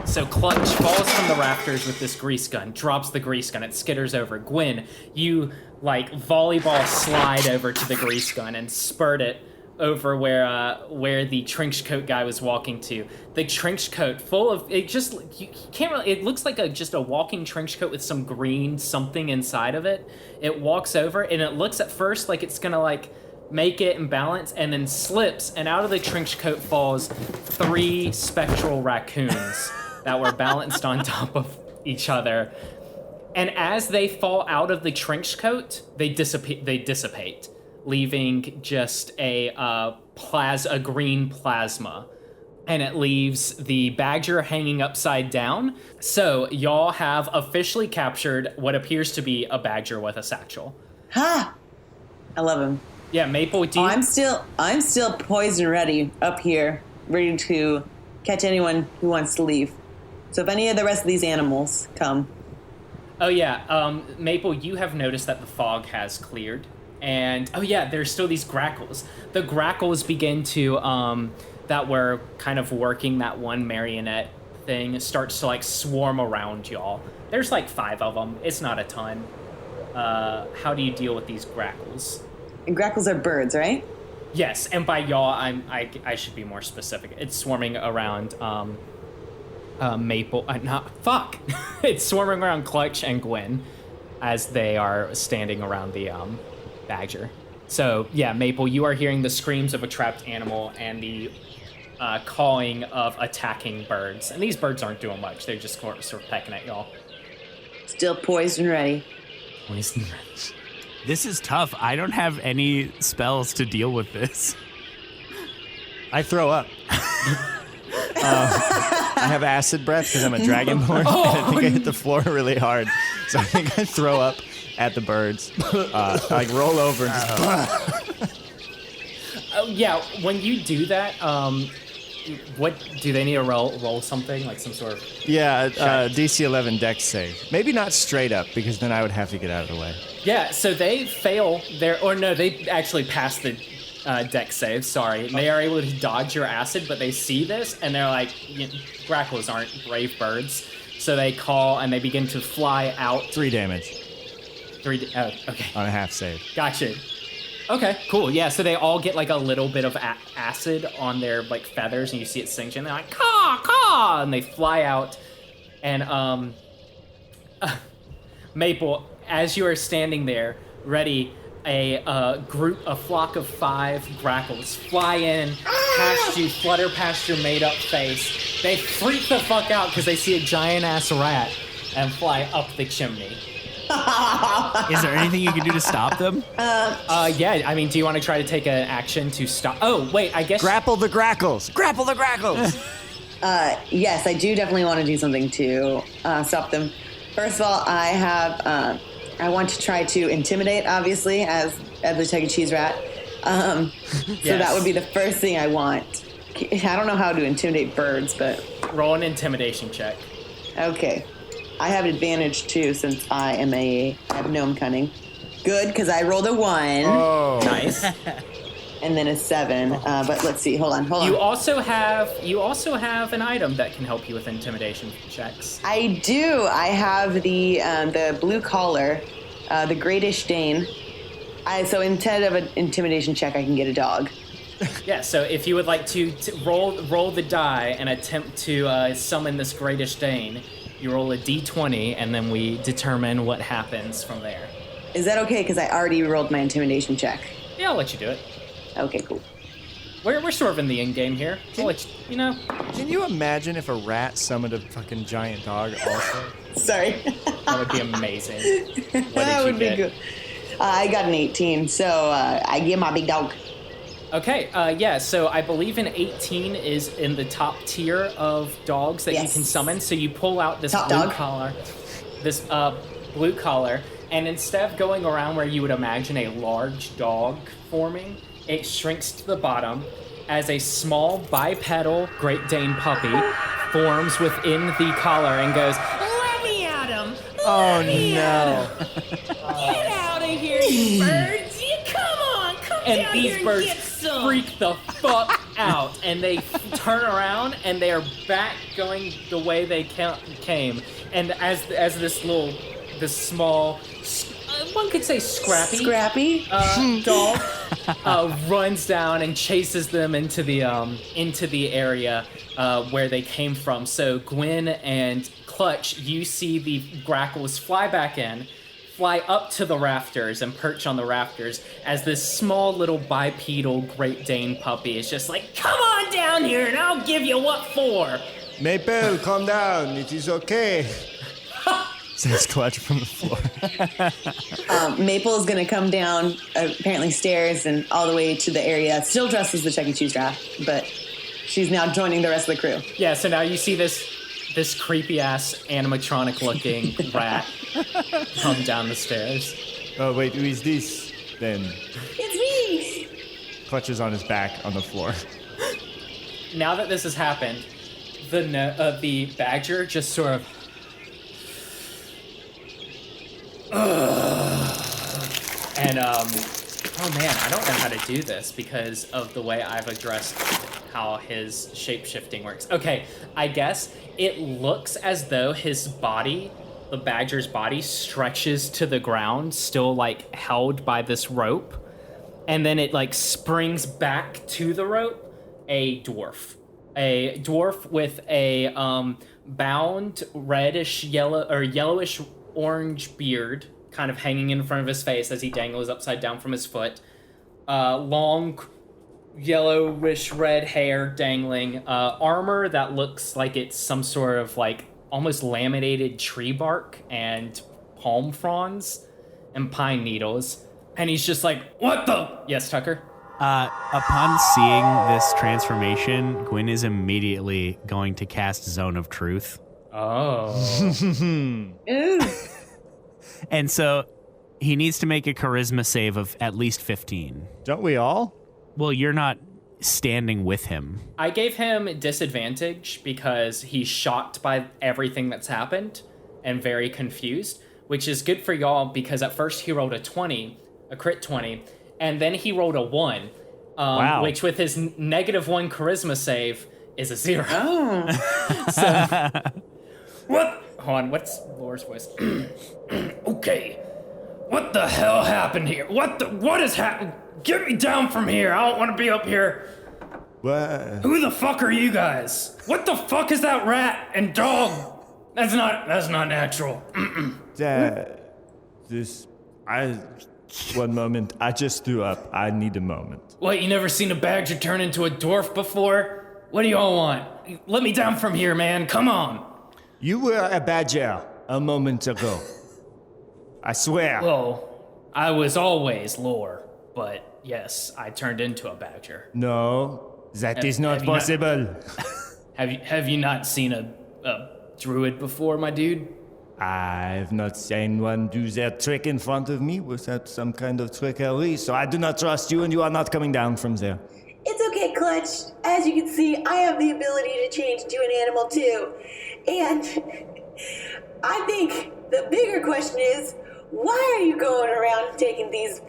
So Clutch falls from the rafters with this grease gun, drops the grease gun, it skitters over. Gwen, you like volleyball slide over to the grease gun and spurt it over where the trench coat guy was walking to. The trench coat full of it, just you can't really, it looks like just a walking trench coat with some green something inside of it. It walks over and it looks at first like it's gonna like make it and balance, and then slips, and out of the trench coat falls 3 spectral raccoons that were balanced on top of each other. And as they fall out of the trench coat, they dissipate, leaving just a green plasma, and it leaves the badger hanging upside down. So y'all have officially captured what appears to be a badger with a satchel. Ha! I love him. Yeah, Maple, do you... I'm still poised and ready up here, ready to catch anyone who wants to leave. So if any of the rest of these animals come. Oh yeah, Maple, you have noticed that the fog has cleared. And, oh yeah, there's still these grackles. The grackles begin to, that were kind of working that one marionette thing, starts to like swarm around y'all. There's like 5 of them. It's not a ton. How do you deal with these grackles? And grackles are birds, right? Yes, and by y'all, I should be more specific. It's swarming around Maple. It's swarming around Clutch and Gwen as they are standing around the badger. So yeah, Maple, you are hearing the screams of a trapped animal and the cawing of attacking birds. And these birds aren't doing much. They're just sort of pecking at y'all. Still poised and ready. Poised and ready. This is tough. I don't have any spells to deal with this. I throw up. I have acid breath because I'm a dragonborn. Oh, and I think I hit the floor really hard. So I think I throw up at the birds. I like roll over and just... Oh, yeah, when you do that, what do they need to roll something? Like some sort of... Yeah, DC 11 dex save. Maybe not straight up, because then I would have to get out of the way. Yeah, so they fail they actually pass the dex save, sorry. They are able to dodge your acid, but they see this, and they're like, grackles aren't brave birds. So they call, and they begin to fly out. 3 damage. Oh, okay. On a half save. Gotcha. Okay, cool. Yeah, so they all get like a little bit of acid on their like feathers, and you see it sinking. And they're like, caw, caw, and they fly out. And Maple, as you are standing there, ready, a flock of 5 grackles fly in, past you, flutter past your made-up face. They freak the fuck out because they see a giant-ass rat and fly up the chimney. Is there anything you can do to stop them? Yeah, I mean, do you want to try to take an action to stop? Oh, wait, I guess... Grapple the grackles! Grapple the grackles! Yes, I do definitely want to do something to stop them. First of all, I want to try to intimidate, obviously, as the Chuck E. Cheese rat. So that would be the first thing I want. I don't know how to intimidate birds, but... Roll an intimidation check. Okay. I have advantage, too, since I have gnome cunning. Good, because I rolled a 1. Oh. Nice. And then a 7. But let's see. Hold on. You also have an item that can help you with intimidation checks. I do. I have the blue collar, the Greatish Dane. So instead of an intimidation check, I can get a dog. Yeah, so if you would like to roll the die and attempt to summon this Greatish Dane, you roll a d20, and then we determine what happens from there. Is that okay? Because I already rolled my intimidation check. Yeah, I'll let you do it. Okay, cool. We're sort of in the end game here. I'll let you know. Can you imagine if a rat summoned a fucking giant dog also? Sorry. That would be amazing. What did That you would get? be good. I got an 18, so I get my big dog. Okay, yeah, so I believe an 18 is in the top tier of dogs that you Yes. can summon. So you pull out this Top blue dog. collar, and instead of going around where you would imagine a large dog forming, it shrinks to the bottom as a small bipedal Great Dane puppy forms within the collar and goes, "Let me at him! Oh no. Get out of here, you birds! Come and down these birds freak the fuck out, and they turn around and they are back going the way they came. And as this small, one could say scrappy dog runs down and chases them into the area where they came from. So Gwen and Clutch, you see the grackles fly up to the rafters and perch on the rafters as this small little bipedal Great Dane puppy is just like, "Come on down here and I'll give you what for." Maple, calm down. It is okay. Says Clutch from the floor. Maple is going to come down, apparently stairs, and all the way to the area, still dressed as the Chuck E. Cheese draft, but she's now joining the rest of the crew. Yeah, so now you see this creepy-ass animatronic-looking rat come down the stairs. Oh, wait, who is this then? It's me! Clutch is on his back on the floor. Now that this has happened, the badger just sort of... And, oh man, I don't know how to do this because of the way I've addressed how his shape-shifting works. Okay, I guess it looks as though his body, the badger's body, stretches to the ground, still, like, held by this rope. And then it, like, springs back to the rope. A dwarf with a, bound reddish yellow, or yellowish orange beard kind of hanging in front of his face as he dangles upside down from his foot. Long yellowish red hair dangling. Armor that looks like it's some sort of like almost laminated tree bark and palm fronds and pine needles. And he's just like, "What the?" Yes, Tucker? Upon seeing this transformation, Gwen is immediately going to cast Zone of Truth. Oh. Ooh. And so he needs to make a charisma save of at least 15. Don't we all? Well, you're not standing with him. I gave him disadvantage because he's shocked by everything that's happened and very confused, which is good for y'all because at first he rolled a crit 20, and then he rolled a 1, Wow. which with his -1 charisma save is a 0. Oh. What? Hold on, what's Laura's voice? Okay. What the hell happened here? What has happened? Get me down from here. I don't want to be up here. What? Who the fuck are you guys? What the fuck is that rat and dog? That's not natural. One moment. I just threw up. I need a moment. What, you never seen a badger turn into a dwarf before? What do you all want? Let me down from here, man. Come on. You were a badger a moment ago. I swear. Well, I was always lore, but yes, I turned into a badger. No, that is not have you not- possible. Have you not seen a druid before, my dude? I've not seen one do that trick in front of me without some kind of trickery, so I do not trust you, and you are not coming down from there. It's okay, Clutch. As you can see, I have the ability to change to an animal too. And I think the bigger question is, Why are you going around taking these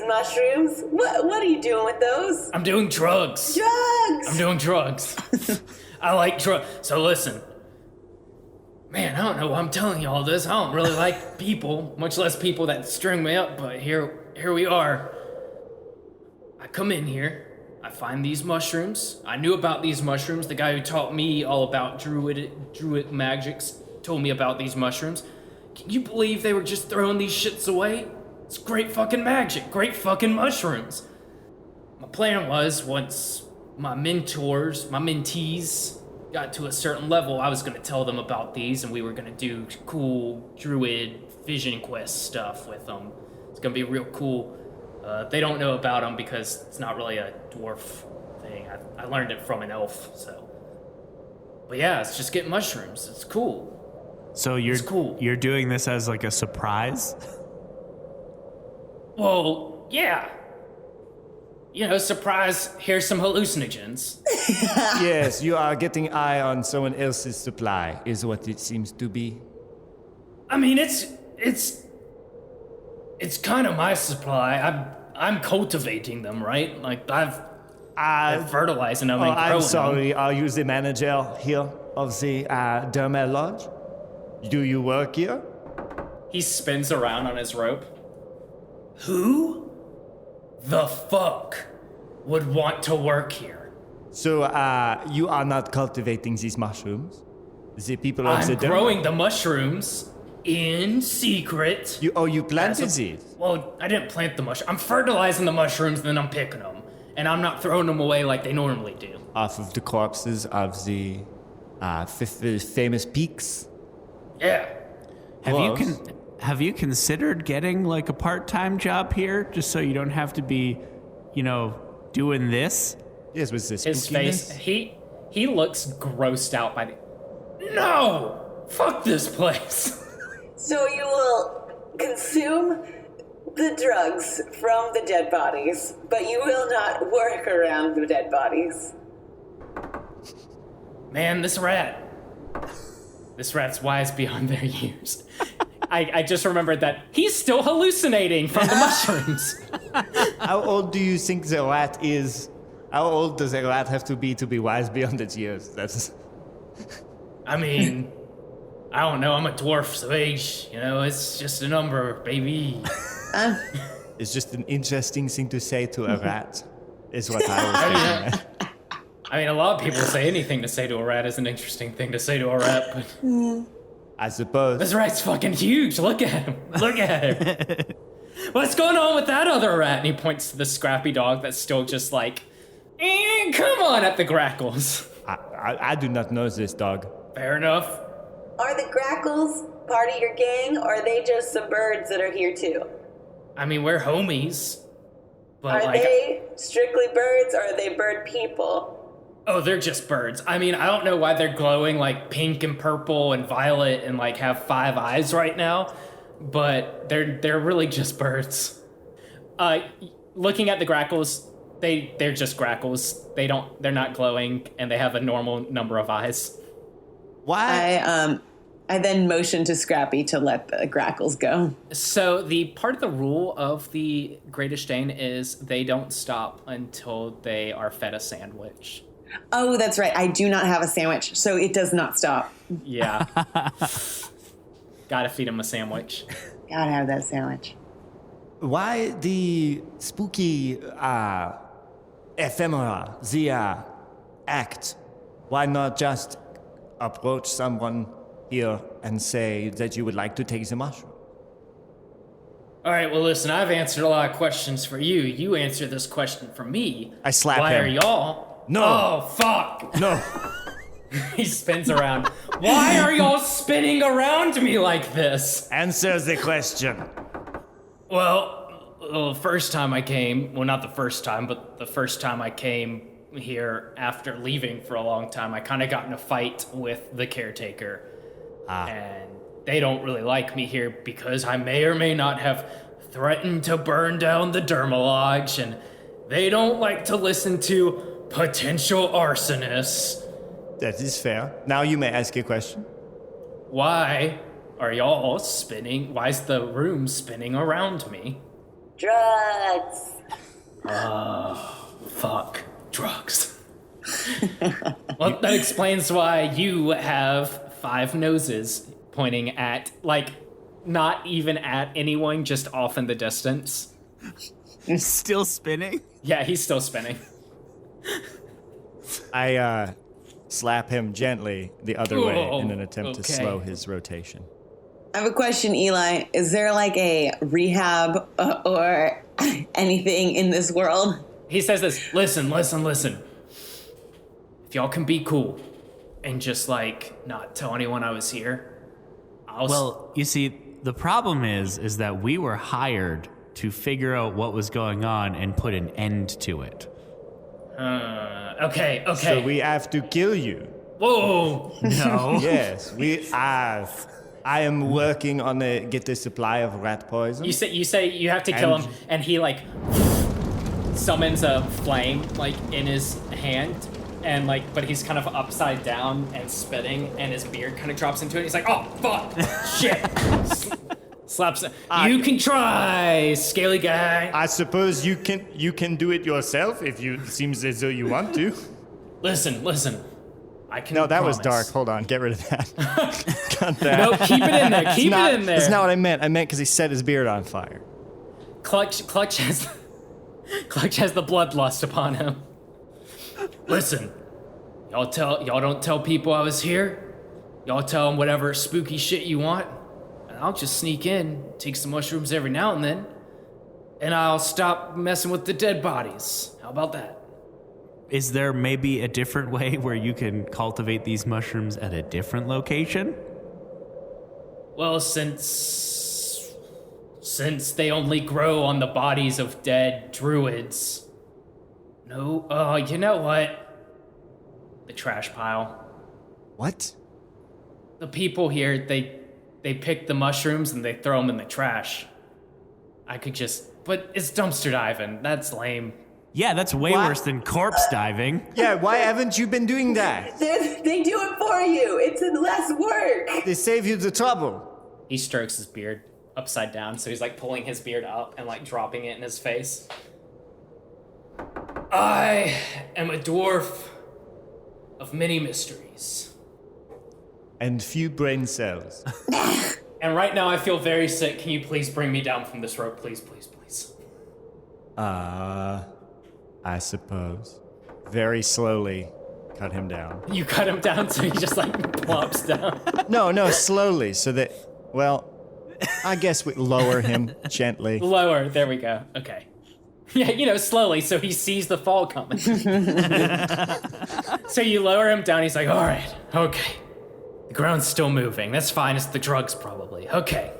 mushrooms? What are you doing with those? I'm doing drugs. Drugs! I'm doing drugs. I like drugs. So listen. Man, I don't know why I'm telling you all this. I don't really like people, much less people that string me up, but here we are. I come in here, I find these mushrooms. I knew about these mushrooms. The guy who taught me all about druid magics told me about these mushrooms. Can you believe they were just throwing these shits away? It's great fucking magic, great fucking mushrooms. My plan was, once my mentees got to a certain level, I was gonna tell them about these and we were gonna do cool druid vision quest stuff with them. It's gonna be real cool. They don't know about them because it's not really a dwarf thing. I learned it from an elf, so. But yeah, it's just getting mushrooms. It's cool. So It's cool. you're doing this as like a surprise? Well, yeah. You know, surprise, here's some hallucinogens. Yes, you are getting eye on someone else's supply, is what it seems to be. I mean, it's kind of my supply. I'm cultivating them, right? Like I'm fertilizing them and growing I'm them. sorry, are you the manager here of the Dermal Lodge? Do you work here? He spins around on his rope. Who the fuck would want to work here? So, you are not cultivating these mushrooms? The people of the I'm growing the mushrooms in secret. You planted As a- these? Well, I didn't plant the mushrooms. I'm fertilizing the mushrooms, and then I'm picking them. And I'm not throwing them away like they normally do. Off of the corpses of the famous peaks? Yeah. Have you considered getting like a part-time job here just so you don't have to be, doing this? Yes, with this His face, he looks grossed out by the... No! Fuck this place! So you will consume the drugs from the dead bodies, but you will not work around the dead bodies. Man, this rat's wise beyond their years. I just remembered that he's still hallucinating from the mushrooms. How old do you think the rat is? How old does a rat have to be wise beyond its years? That's... I mean, I don't know, I'm a dwarf, so age, it's just a number, baby. It's just an interesting thing to say to a rat, is what I was thinking. I mean, a lot of people say anything to say to a rat is an interesting thing to say to a rat, but... I suppose. This rat's fucking huge. Look at him. Look at him. What's going on with that other rat? And he points to the scrappy dog that's still just like, come on at the grackles. I do not know this dog. Fair enough. Are the grackles part of your gang, or are they just some birds that are here too? I mean, we're homies. But Are they strictly birds, or are they bird people? Oh, they're just birds. I mean, I don't know why they're glowing like pink and purple and violet and like have 5 eyes right now, but they're really just birds. Looking at the grackles, they're just grackles. They're not glowing and they have a normal number of eyes. Why? I then motion to Scrappy to let the grackles go. So the part of the rule of the Greatest Dane is they don't stop until they are fed a sandwich. Oh, that's right. I do not have a sandwich, so it does not stop. Yeah. Gotta feed him a sandwich. Gotta have that sandwich. Why the spooky ephemera, the act? Why not just approach someone here and say that you would like to take the mushroom? All right, well, listen, I've answered a lot of questions for you. You answer this question for me. I slap Why him. are y'all... No. Oh, fuck. No. He spins around. Why are y'all spinning around me like this? Answer the question. Well, first time I came, well, not the first time, but the first time I came here after leaving for a long time, I kind of got in a fight with the caretaker. And they don't really like me here because I may or may not have threatened to burn down the Dermal Lodge, and they don't like to listen to potential arsonists. That is fair. Now you may ask a question. Why are y'all spinning? Why is the room spinning around me? Drugs. Fuck. Drugs. Well, that explains why you have 5 noses pointing at, like, not even at anyone, just off in the distance. Still spinning? Yeah, he's still spinning. I slap him gently the other way in an attempt to okay. slow his rotation. I have a question, Eli. Is there like a rehab or anything in this world? He says this, listen. If y'all can be cool and just, like, not tell anyone I was here, Well, you see, the problem is that we were hired to figure out what was going on and put an end to it. Okay. So we have to kill you. Whoa! No. Yes, we have. I am working on get a supply of rat poison. You say you have to kill him, and he, like, summons a flame, like, in his hand, and, like, but he's kind of upside down and spitting, and his beard kind of drops into it. He's like, oh, fuck, shit. Slaps it. You can try, scaly guy. I suppose you can do it yourself if it seems as though you want to. Listen. I can No, that was promise. dark. Hold on, get rid of that. Cut that. No, keep it in there. Keep it in there. That's not what I meant. I meant because he set his beard on fire. Clutch has the bloodlust upon him. Listen, y'all don't tell people I was here. Y'all tell them whatever spooky shit you want, and I'll just sneak in, take some mushrooms every now and then, and I'll stop messing with the dead bodies. How about that? Is there maybe a different way where you can cultivate these mushrooms at a different location? Well, since they only grow on the bodies of dead druids. No, you know what? The trash pile. What? The people here, they pick the mushrooms and they throw them in the trash. But it's dumpster diving. That's lame. Yeah, that's way What? worse than corpse diving. Yeah, why haven't you been doing that? They do it for you. It's less work. They save you the trouble. He strokes his beard upside down, so he's like pulling his beard up and like dropping it in his face. I am a dwarf of many mysteries. And few brain cells. And right now I feel very sick. Can you please bring me down from this rope? Please. I suppose. Very slowly cut him down. You cut him down so he just like plops down. No, slowly, so that, well, I guess we lower him gently. Lower, there we go. Okay. Yeah, slowly, so he sees the fall coming. So you lower him down, he's like, all right, okay. The ground's still moving. That's fine, it's the drugs probably. Okay.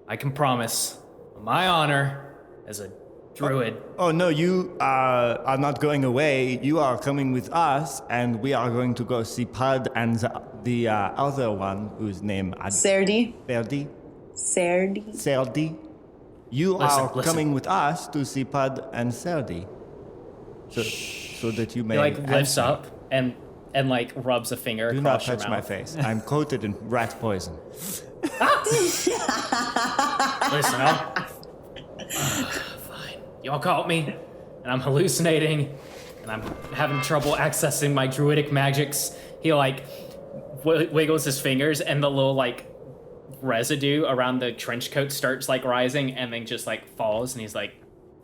I can promise, on my honor, as a druid. Oh, no, you are not going away. You are coming with us, and we are going to go see Pud and the other one whose name... Serdi. Serdi. You are coming with us to see Pud and Serdi. So that you may... He like lifts answer. up and like rubs a finger Do not across your touch mouth. my face. I'm coated in rat poison. Listen, fine. Y'all caught me, and I'm hallucinating, and I'm having trouble accessing my druidic magics. He like wiggles his fingers, and the little like residue around the trench coat starts like rising, and then just like falls. And he's like,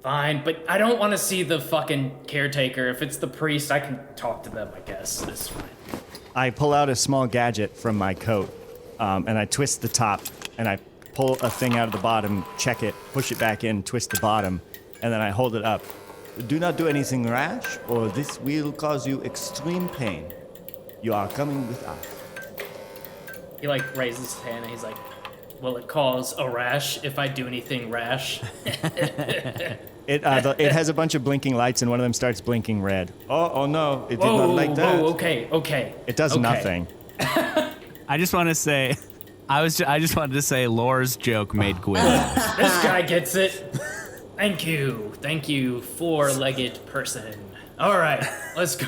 "Fine, but I don't want to see the fucking caretaker. If it's the priest, I can talk to them. I guess it's fine." I pull out a small gadget from my coat, and I twist the top, and I pull a thing out of the bottom, check it, push it back in, twist the bottom, and then I hold it up. Do not do anything rash, or this will cause you extreme pain. You are coming with us. He like raises his hand, and he's like, "Will it cause a rash if I do anything rash?" It has a bunch of blinking lights, and one of them starts blinking red. Oh no, it did not like that. Whoa, okay. It does okay. nothing. I just want to say, I just wanted to say, Lore's joke made Gwyn laugh. This guy gets it. Thank you, four-legged person. All right, let's go.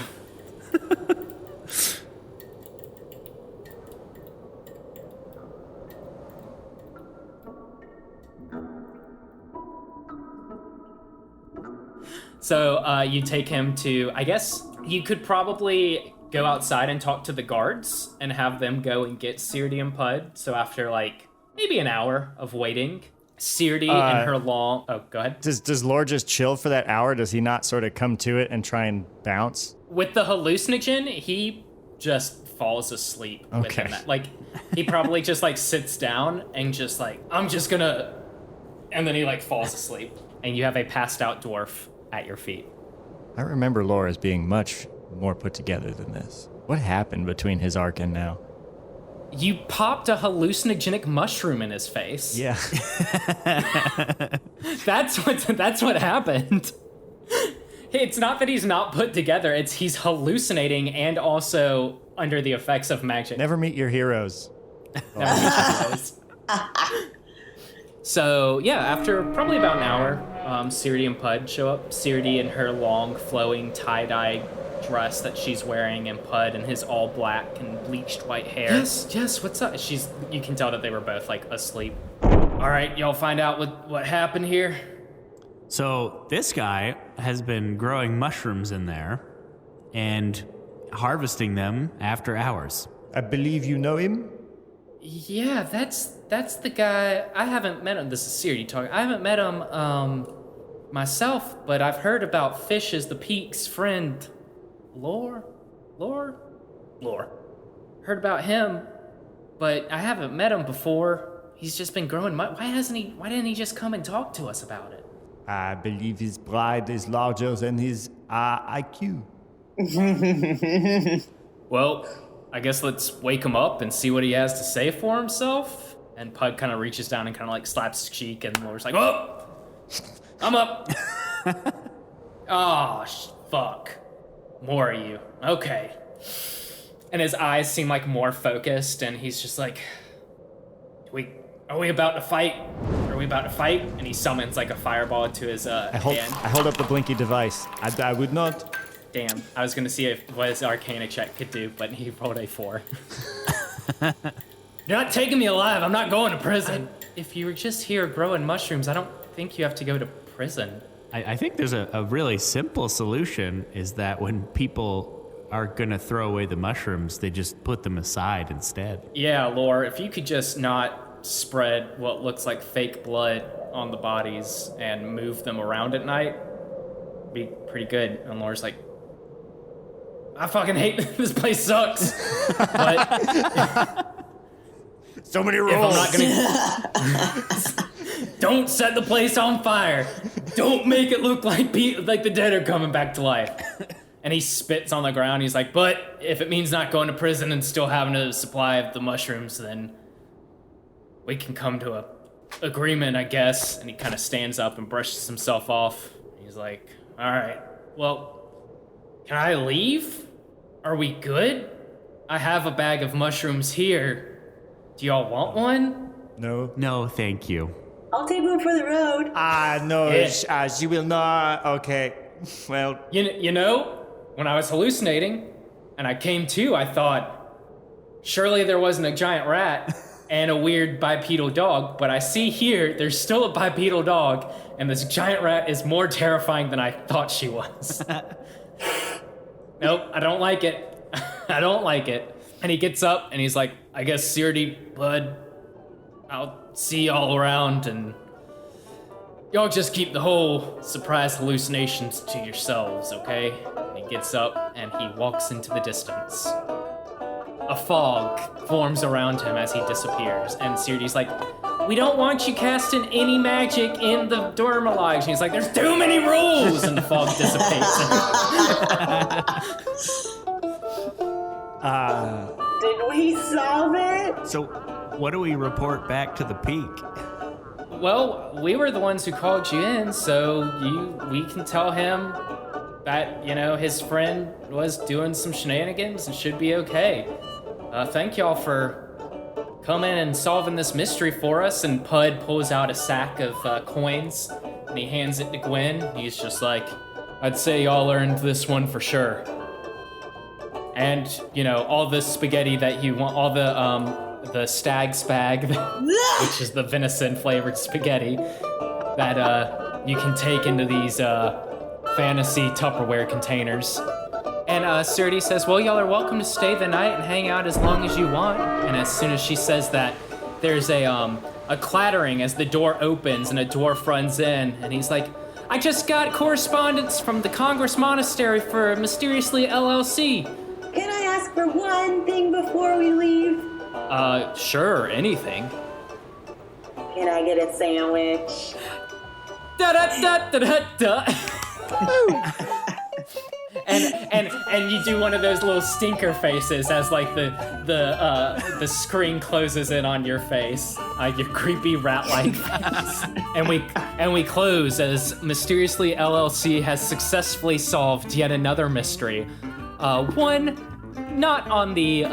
So you take him to, I guess you could probably go outside and talk to the guards and have them go and get Seardy and Pud. So after like maybe an hour of waiting, Seardy and her long... Oh, go ahead. Does Lore just chill for that hour? Does he not sort of come to it and try and bounce? With the hallucinogen, he just falls asleep. Okay. Within that. Like, he probably just like sits down and just like, I'm just gonna... And then he like falls asleep. And you have a passed out dwarf at your feet. I remember Lore as being much more put together than this. What happened between his arc and now? You popped a hallucinogenic mushroom in his face. Yeah. That's what happened. It's not that he's not put together, it's he's hallucinating and also under the effects of magic. Never meet your heroes. Never meet your heroes. So, yeah, after probably about an hour, Seardy and Pud show up. Seardy in her long, flowing tie-dye dress that she's wearing, and Pud in his all black and bleached white hair. Yes, what's up? You can tell that they were both, like, asleep. All right, y'all find out what happened here? So this guy has been growing mushrooms in there and harvesting them after hours. I believe you know him? Yeah, that's the guy. I haven't met him. This is Seardy talking. I haven't met him myself, but I've heard about Fish as the Peak's friend. Lore? Heard about him, but I haven't met him before. He's just been growing. Why didn't he just come and talk to us about it? I believe his pride is larger than his IQ. Well, I guess let's wake him up and see what he has to say for himself. And Pud kind of reaches down and kind of like slaps his cheek, and Lore's like, "Oh, I'm up." Oh, fuck. More of you. Okay. And his eyes seem like more focused, and he's just like, Are we about to fight? Are we about to fight? And he summons like a fireball into his hand. I hold up the blinky device. I would not. Damn, I was gonna see what his Arcana check could do, but he rolled a 4. You're not taking me alive. I'm not going to prison. If you were just here growing mushrooms, I don't think you have to go to prison. I think there's a really simple solution, is that when people are gonna throw away the mushrooms, they just put them aside instead. Yeah, Lore, if you could just not spread what looks like fake blood on the bodies and move them around at night, it'd be pretty good. And Lore's like, I fucking hate this place sucks. But so many rules. If I'm not gonna don't set the place on fire. Don't make it look like the dead are coming back to life. And he spits on the ground. He's like, but if it means not going to prison and still having a supply of the mushrooms, then we can come to a agreement, I guess. And he kind of stands up and brushes himself off. He's like, all right, well, can I leave? Are we good? I have a bag of mushrooms here. Do y'all want one? No. No, thank you. I'll take one for the road. No, Yeah. She will not. Okay, well. You know, when I was hallucinating and I came to, I thought, surely there wasn't a giant rat and a weird bipedal dog, but I see here there's still a bipedal dog, and this giant rat is more terrifying than I thought she was. Nope, I don't like it. I don't like it. And he gets up and he's like, I guess Seardy, Bud, I'll see y'all around, and y'all just keep the whole surprise hallucinations to yourselves, okay? And he gets up and he walks into the distance. A fog forms around him as he disappears, and Seardy's like, we don't want you casting any magic in the Dormalives. And he's like, there's too many rules! And the fog dissipates. Did we solve it? So what do we report back to the peak? Well, we were the ones who called you in, so we can tell him that, his friend was doing some shenanigans and should be okay. Thank y'all for coming and solving this mystery for us. And Pud pulls out a sack of coins and he hands it to Gwen. He's just like, I'd say y'all earned this one for sure. And, all the spaghetti that you want, all the stag spag, which is the venison flavored spaghetti that you can take into these fantasy Tupperware containers. And Sturdy says, well, y'all are welcome to stay the night and hang out as long as you want. And as soon as she says that, there's a clattering as the door opens and a dwarf runs in. And he's like, I just got correspondence from the Congress Monastery for Mysteriously LLC. Can I ask for one thing before we leave? Sure, anything. Can I get a sandwich? Da-da-da-da-da-da. And you do one of those little stinker faces as like the screen closes in on your face, your creepy rat-like face. And we close as Mysteriously LLC has successfully solved yet another mystery. One not on the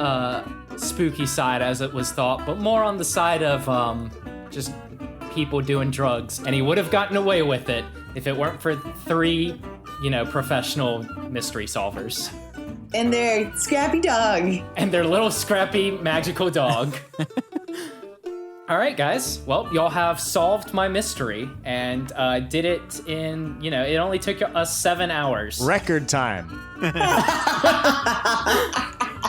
spooky side as it was thought, but more on the side of just people doing drugs. And he would have gotten away with it if it weren't for 3, professional mystery solvers. And their scrappy dog. And their little scrappy magical dog. All right, guys. Well, y'all have solved my mystery and did it in, it only took us 7 hours. Record time.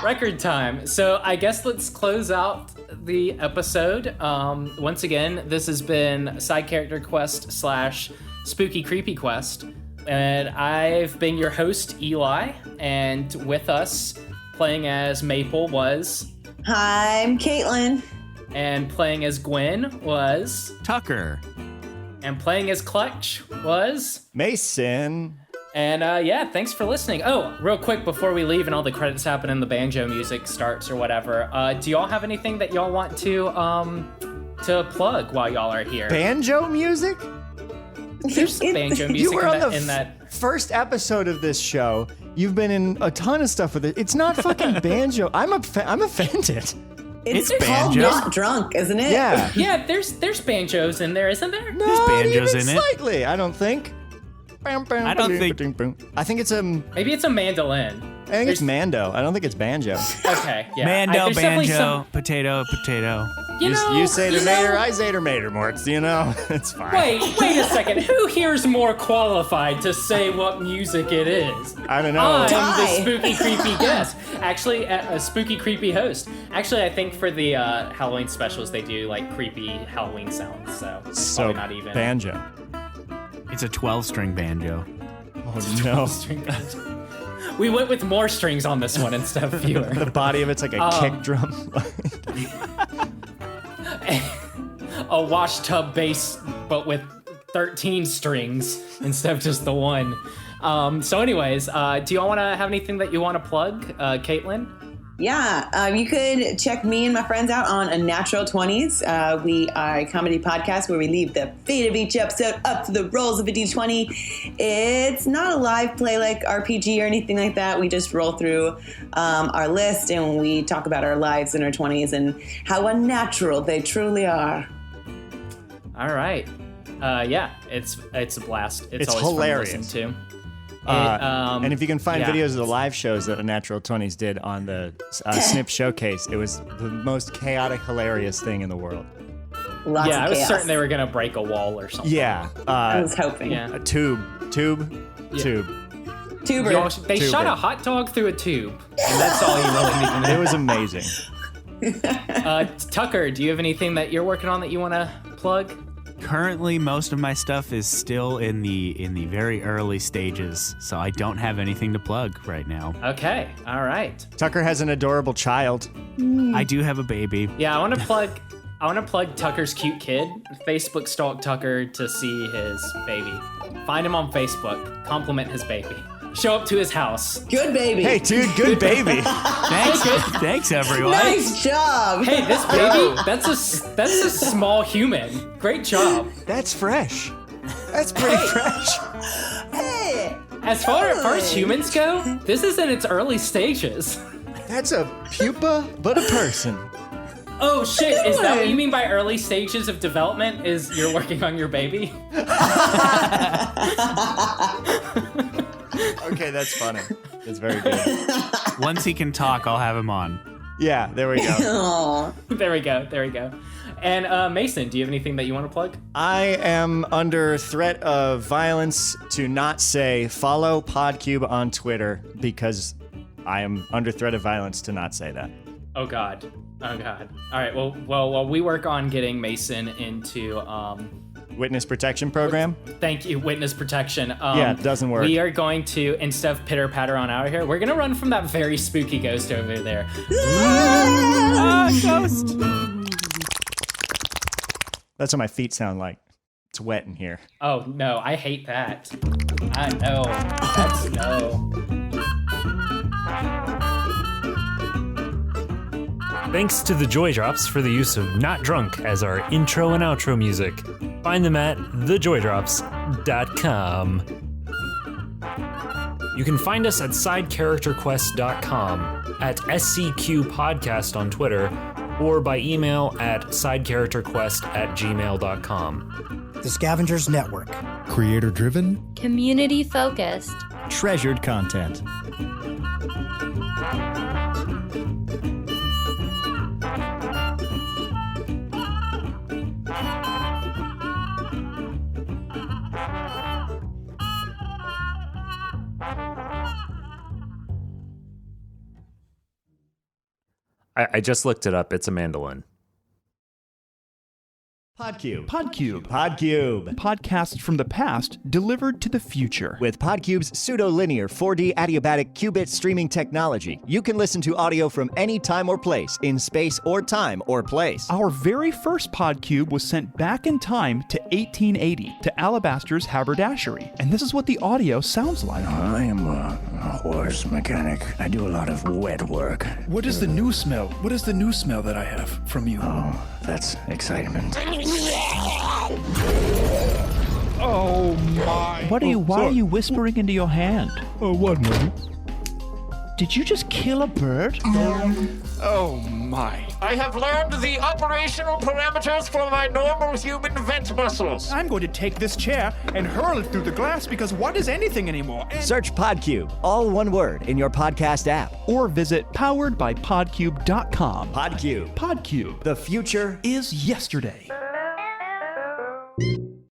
Record time. So I guess let's close out the episode. Once again, this has been Side Character Quest / Spooky Creepy Quest. And I've been your host, Eli. And with us, playing as Maple was... I'm Caitlin. And playing as Gwen was... Tucker. And playing as Clutch was... Mason. And thanks for listening. Oh, real quick before we leave and all the credits happen and the banjo music starts or whatever, do y'all have anything that y'all want to plug while y'all are here? Banjo music? There's some banjo music you were on in that first episode of this show. You've been in a ton of stuff with it. It's not fucking banjo. I'm offended. It's banjo. Not drunk, isn't it? Yeah. Yeah, there's banjos in there, isn't there? Not banjos even in it. slightly, I don't think. I don't think- I think it's Maybe it's a mandolin. I think it's Mando. I don't think it's banjo. Okay, yeah. Mando, there's definitely banjo, potato, potato. You say the mater, I say the mater, Morts. It's fine. Wait a second. Who here's more qualified to say what music it is? I don't know. I'm the Die. spooky, creepy guest. Actually, a spooky, creepy host. Actually, I think for the Halloween specials, they do like creepy Halloween sounds. So it's probably not even. Banjo. It's a 12-string banjo. Oh no. String banjo. We went with more strings on this one instead of fewer. The body of it's like a kick drum. A wash tub bass, but with 13 strings instead of just the one. So anyways, do y'all want to have anything that you want to plug, Caitlin? Yeah, you could check me and my friends out on A Natural 20s. We are a comedy podcast where we leave the fate of each episode up to the rolls of a D20. It's not a live play like RPG or anything like that. We just roll through our list and we talk about our lives in our 20s and how unnatural they truly are. All right. It's a blast. It's always hilarious. fun to listen to. And if you can find yeah. videos of the live shows that A Natural 20s did on the Snip Showcase, it was the most chaotic, hilarious thing in the world. Lots I of was chaos. certain they were gonna break a wall or something. Yeah. I was hoping. Yeah. A tube. Tuber. They shot a hot dog through a tube, and that's all you really need to know. It was amazing. Tucker, do you have anything that you're working on that you want to plug? Currently, most of my stuff is still in the very early stages, so I don't have anything to plug right now. Okay, all right. Tucker has an adorable child. I do have a baby. Yeah, I want to plug Tucker's cute kid. Facebook stalk Tucker to see his baby. Find him on Facebook. Compliment his baby. Show up to his house. Good baby. Hey, dude, good baby. Thanks everyone. Nice job. Hey, this baby, that's a small human. Great job. That's fresh. That's pretty fresh. Hey. As far as humans go, this is in its early stages. That's a pupa, but a person. Oh shit, is that what you mean by early stages of development? Is you're working on your baby? Okay, that's funny. That's very good. Once he can talk, I'll have him on. Yeah, there we go. Aw. There we go. And Mason, do you have anything that you want to plug? I am under threat of violence to not say follow Podcube on Twitter because I am under threat of violence to not say that. Oh God. All right. Well, while we work on getting Mason into Witness protection program? thank you, witness protection. Yeah, it doesn't work. We are going to, instead of pitter patter on out of here, we're gonna run from that very spooky ghost over there. Ghost! That's what my feet sound like. It's wet in here. Oh no, I hate that. I know. That's no. Thanks to the Joy Drops for the use of Not Drunk as our intro and outro music. Find them at thejoydrops.com. You can find us at sidecharacterquest.com, at SCQ Podcast on Twitter, or by email at sidecharacterquest@gmail.com. The Scavengers Network. Creator driven, Community focused. treasured content. I just looked it up. It's a mandolin. Podcube. Podcube. Podcube. Podcasts from the past delivered to the future. With Podcube's pseudo-linear 4D adiabatic qubit streaming technology, you can listen to audio from any time or place, in space or time or place. Our very first Podcube was sent back in time to 1880 to Alabaster's haberdashery. And this is what the audio sounds like. I am a horse mechanic. I do a lot of wet work. What is the new smell? What is the new smell that I have from you? Oh, that's excitement. Oh my. Why are you whispering into your hand? Oh, 1 minute. Did you just kill a bird? Oh my. I have learned the operational parameters for my normal human vent muscles. I'm going to take this chair and hurl it through the glass because what is anything anymore? Search Podcube, all one word, in your podcast app. Or visit poweredbypodcube.com. Podcube. Podcube The future is yesterday.